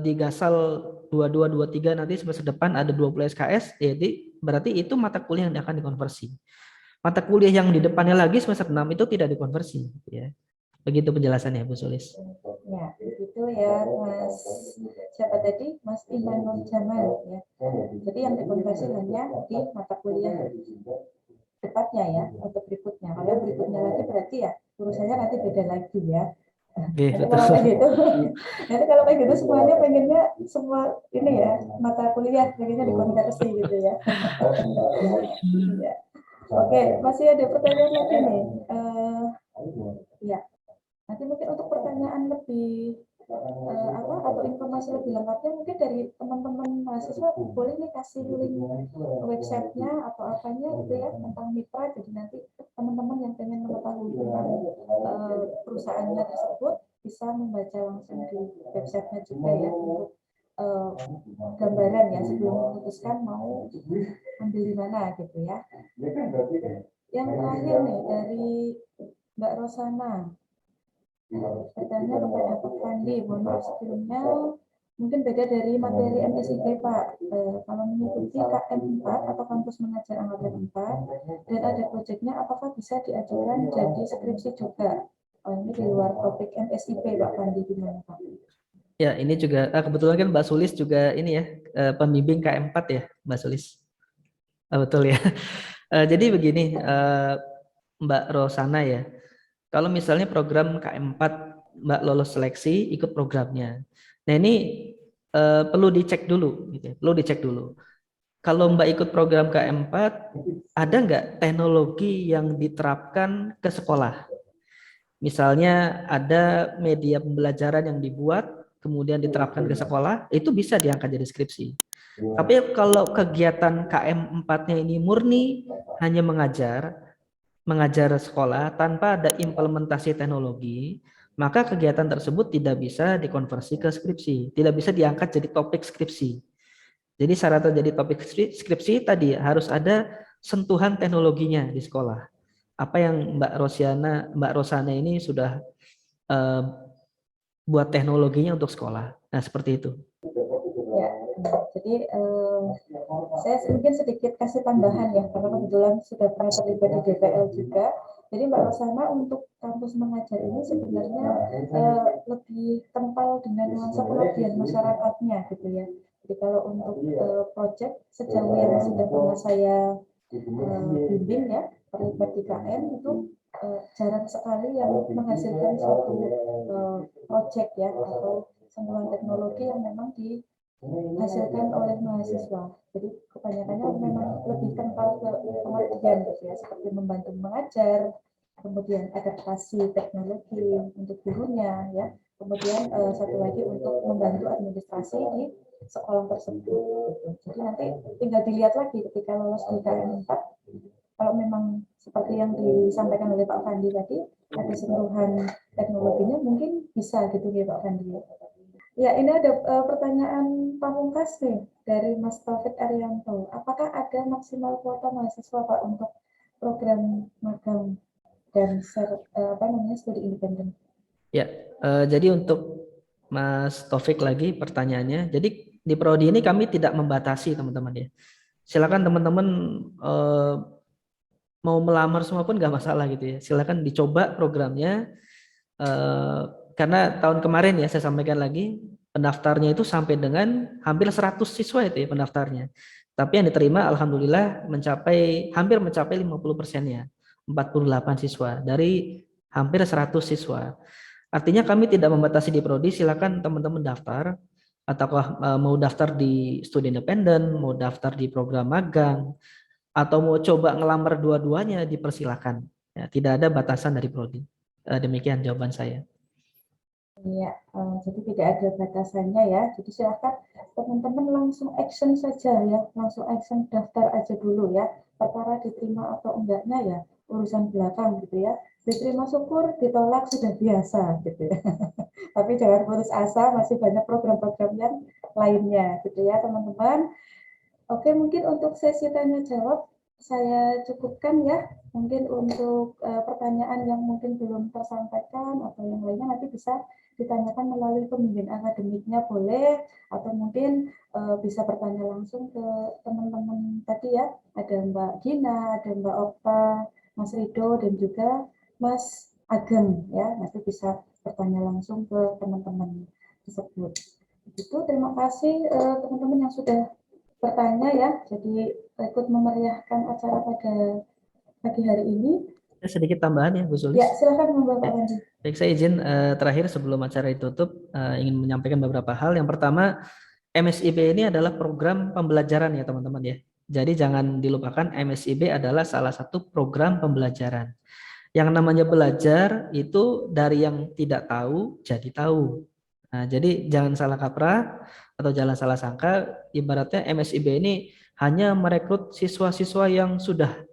di Gasal 2223 nanti semester depan ada 20 SKS, jadi berarti itu mata kuliah yang akan dikonversi. Mata kuliah yang di depannya lagi semester 6 itu tidak dikonversi ya. Begitu penjelasannya Bu Sulis. Ya, begitu ya Mas, siapa tadi? Mas Iman Nurjaman ya. Jadi yang dikonversi hanya di mata kuliah depannya ya, atau berikutnya. Kalau berikutnya lagi berarti ya urusannya nanti beda lagi ya. Oke, Nanti kalau kayak gitu, nanti kalau kayak gitu semuanya pengennya semua ini ya mata kuliah pengennya dikonversi gitu ya. Ya. Oke, masih ada pertanyaan lagi nih. Ya, nanti mungkin untuk pertanyaan lebih apa atau informasi lebih lengkapnya mungkin dari teman-teman mahasiswa boleh nih kasih link websitenya atau apanya gitu ya tentang mitra, jadi nanti teman-teman yang pengen mengetahui tentang perusahaannya tersebut bisa membaca langsung di websitenya juga ya untuk gambaran ya sebelum memutuskan mau ambil di mana gitu ya. Yang terakhir nih dari Mbak Rosana, bertanya kepada Pak Fandi, mohon maaf sebelumnya mungkin beda dari materi MSIP Pak. Kalau mengikuti KM4 atau kampus mengajar angkatan 4 dan ada proyeknya, apakah bisa diajukan jadi skripsi juga? Ini di luar topik MSIP Pak Fandi, gimana Pak? Ya, ini juga kebetulan kan Mbak Sulis juga ini ya pembimbing KM4 ya, Mbak Sulis. Betul ya. Jadi begini, Mbak Rosana ya, kalau misalnya program KM4 Mbak lolos seleksi, ikut programnya. Nah ini perlu dicek dulu, gitu ya. Perlu dicek dulu. Kalau Mbak ikut program KM4, ada nggak teknologi yang diterapkan ke sekolah? Misalnya ada media pembelajaran yang dibuat, kemudian diterapkan ke sekolah, itu bisa diangkat jadi skripsi. Tapi kalau kegiatan KM4-nya ini murni hanya mengajar sekolah tanpa ada implementasi teknologi, maka kegiatan tersebut tidak bisa dikonversi ke skripsi, tidak bisa diangkat jadi topik skripsi. Jadi syarat jadi topik skripsi tadi harus ada sentuhan teknologinya di sekolah. Apa yang Mbak Rosana ini sudah buat teknologinya untuk sekolah. Nah, seperti itu. Ya, jadi saya mungkin sedikit kasih tambahan ya, karena kebetulan sudah pernah terlibat di DPL juga. Jadi Mbak Rosana untuk kampus mengajar ini sebenarnya lebih kental dengan nuansa pengabdian masyarakatnya gitu ya. Jadi kalau untuk proyek sejauh yang sudah pernah saya bimbing ya, terlibat di KM itu jarang sekali yang menghasilkan suatu proyek ya atau sentuhan teknologi yang memang dihasilkan oleh mahasiswa. Jadi kebanyakannya memang lebih kental ke pengabdian gitu ya, seperti membantu mengajar, kemudian adaptasi teknologi untuk gurunya ya, kemudian satu lagi untuk membantu administrasi di sekolah tersebut gitu. Jadi nanti tinggal dilihat lagi ketika lolos di KM4, kalau memang seperti yang disampaikan oleh Pak Fandi tadi ada sentuhan teknologinya, mungkin bisa gitu ya Pak Fandi. Ya, ini ada pertanyaan pamungkas nih dari Mas Taufik Arianto. Apakah ada maksimal kuota mahasiswa Pak untuk program magang dan studi independen? Ya, jadi untuk Mas Taufik lagi pertanyaannya. Jadi di prodi ini kami tidak membatasi teman-teman ya. Silakan teman-teman mau melamar semua pun nggak masalah gitu ya. Silakan dicoba programnya. Karena tahun kemarin ya saya sampaikan lagi pendaftarnya itu sampai dengan hampir 100 siswa itu ya pendaftarnya. Tapi yang diterima alhamdulillah hampir mencapai 50%-nya. 48 siswa dari hampir 100 siswa. Artinya kami tidak membatasi di prodi, silakan teman-teman daftar, ataukah mau daftar di studi independen, mau daftar di program magang, atau mau coba ngelamar dua-duanya dipersilakan. Ya, tidak ada batasan dari prodi. Demikian jawaban saya. Iya, jadi tidak ada batasannya ya. Jadi silakan teman-teman langsung action saja ya, langsung action daftar aja dulu ya. Perkara diterima atau enggaknya ya urusan belakang gitu ya. Diterima syukur, ditolak sudah biasa gitu ya. Tapi jangan putus asa, masih banyak program-program yang lainnya gitu ya teman-teman. Oke, mungkin untuk sesi tanya jawab saya cukupkan ya. Mungkin untuk pertanyaan yang mungkin belum tersampaikan atau yang lainnya nanti bisa ditanyakan melalui pembimbing akademiknya boleh, atau mungkin bisa bertanya langsung ke teman-teman tadi ya. Ada Mbak Gina, ada Mbak Okta, Mas Rido, dan juga Mas Ageng ya. Nanti bisa bertanya langsung ke teman-teman tersebut. Itu terima kasih teman-teman yang sudah bertanya ya. Jadi ikut memeriahkan acara pada pagi hari ini. Sedikit tambahan ya Bu Sulis. Ya, silakan Bapak Fandi. Baik, saya izin terakhir sebelum acara ditutup ingin menyampaikan beberapa hal. Yang pertama, MSIB ini adalah program pembelajaran ya teman-teman ya. Jadi jangan dilupakan MSIB adalah salah satu program pembelajaran. Yang namanya belajar itu dari yang tidak tahu jadi tahu. Nah, jadi jangan salah kaprah atau jangan salah sangka, ibaratnya MSIB ini hanya merekrut siswa-siswa yang sudah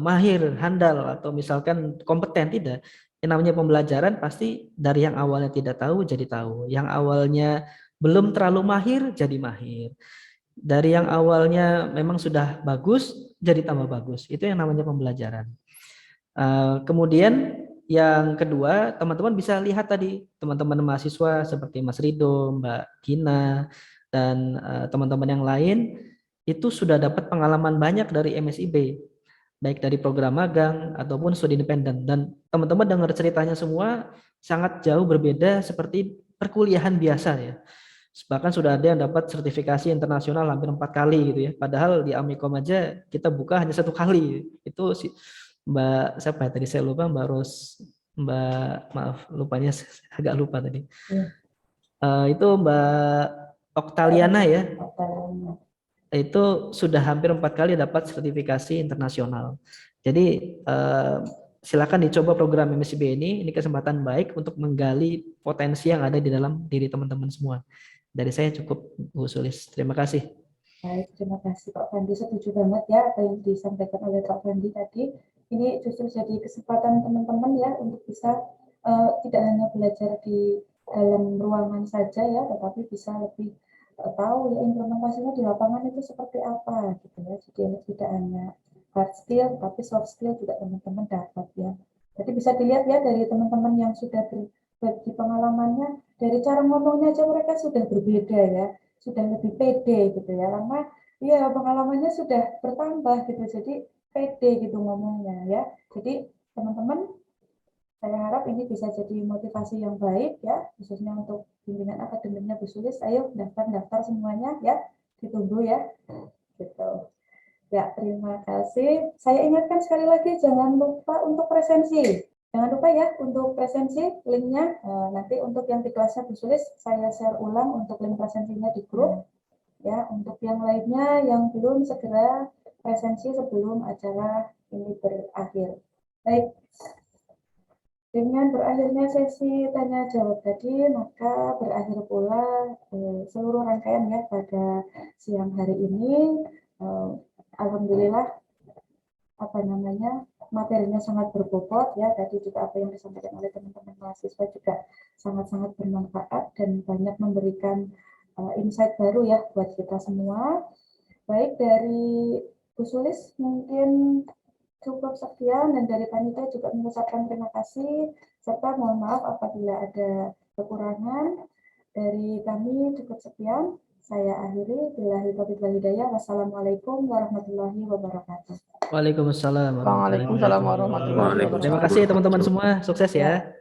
mahir, handal, atau misalkan kompeten, tidak. Yang namanya pembelajaran pasti dari yang awalnya tidak tahu jadi tahu, yang awalnya belum terlalu mahir jadi mahir. Dari yang awalnya memang sudah bagus jadi tambah bagus. Itu yang namanya pembelajaran. Kemudian yang kedua, teman-teman bisa lihat tadi teman-teman mahasiswa seperti Mas Rido, Mbak Gina, dan teman-teman yang lain itu sudah dapat pengalaman banyak dari MSIB, baik dari program magang ataupun studi independen. Dan teman-teman dengar ceritanya semua sangat jauh berbeda seperti perkuliahan biasa ya. Bahkan sudah ada yang dapat sertifikasi internasional hampir 4 kali gitu ya. Padahal di Amikom aja kita buka hanya 1 kali. Itu si Mbak siapa ya tadi saya lupa, Mbak maaf lupanya agak lupa tadi. Itu Mbak Oktaliana ya. Itu sudah hampir 4 kali dapat sertifikasi internasional. Jadi silakan dicoba program MSIB ini kesempatan baik untuk menggali potensi yang ada di dalam diri teman-teman semua. Dari saya cukup, Bu Sulis. Terima kasih. Baik, terima kasih Pak Fandi. Setuju banget ya apa yang disampaikan oleh Pak Fandi tadi. Ini justru jadi kesempatan teman-teman ya untuk bisa tidak hanya belajar di dalam ruangan saja ya, tetapi bisa lebih tahu ya implementasinya di lapangan itu seperti apa gitu ya. Jadi tidak hanya hard skill, tapi soft skill juga teman-teman dapat ya. Jadi bisa dilihat ya dari teman-teman yang sudah berbagi pengalamannya, dari cara ngomongnya aja mereka sudah berbeda ya, sudah lebih pede gitu ya, karena ya pengalamannya sudah bertambah gitu, jadi pede gitu ngomongnya ya. Jadi teman-teman, saya harap ini bisa jadi motivasi yang baik ya, khususnya untuk pimpinan akademiknya Bu Sulis. Ayo daftar semuanya ya, ditunggu ya gitu. Ya, terima kasih. Saya ingatkan sekali lagi, jangan lupa untuk presensi. Jangan lupa ya, untuk presensi, linknya. Nanti untuk yang di kelasnya Bu Sulis, saya share ulang untuk link presensinya di grup. Ya, untuk yang lainnya yang belum, segera presensi sebelum acara ini berakhir. Baik, dengan berakhirnya sesi tanya jawab tadi, maka berakhir pula seluruh rangkaian ya pada siang hari ini. Alhamdulillah materinya sangat berbobot ya, tadi juga apa yang disampaikan oleh teman-teman mahasiswa juga sangat-sangat bermanfaat dan banyak memberikan insight baru ya buat kita semua. Baik, dari Bu Sulis mungkin cukup sekian, dan dari panitia juga mengucapkan terima kasih serta mohon maaf apabila ada kekurangan. Dari kami cukup sekian. Saya akhiri. Billahi taufiq wal hidayah. Wassalamualaikum warahmatullahi wabarakatuh. Waalaikumsalam warahmatullahi Waalaikumsalam warahmatullahi wabarakatuh. wabarakatuh. Terima kasih teman-teman semua. Sukses ya.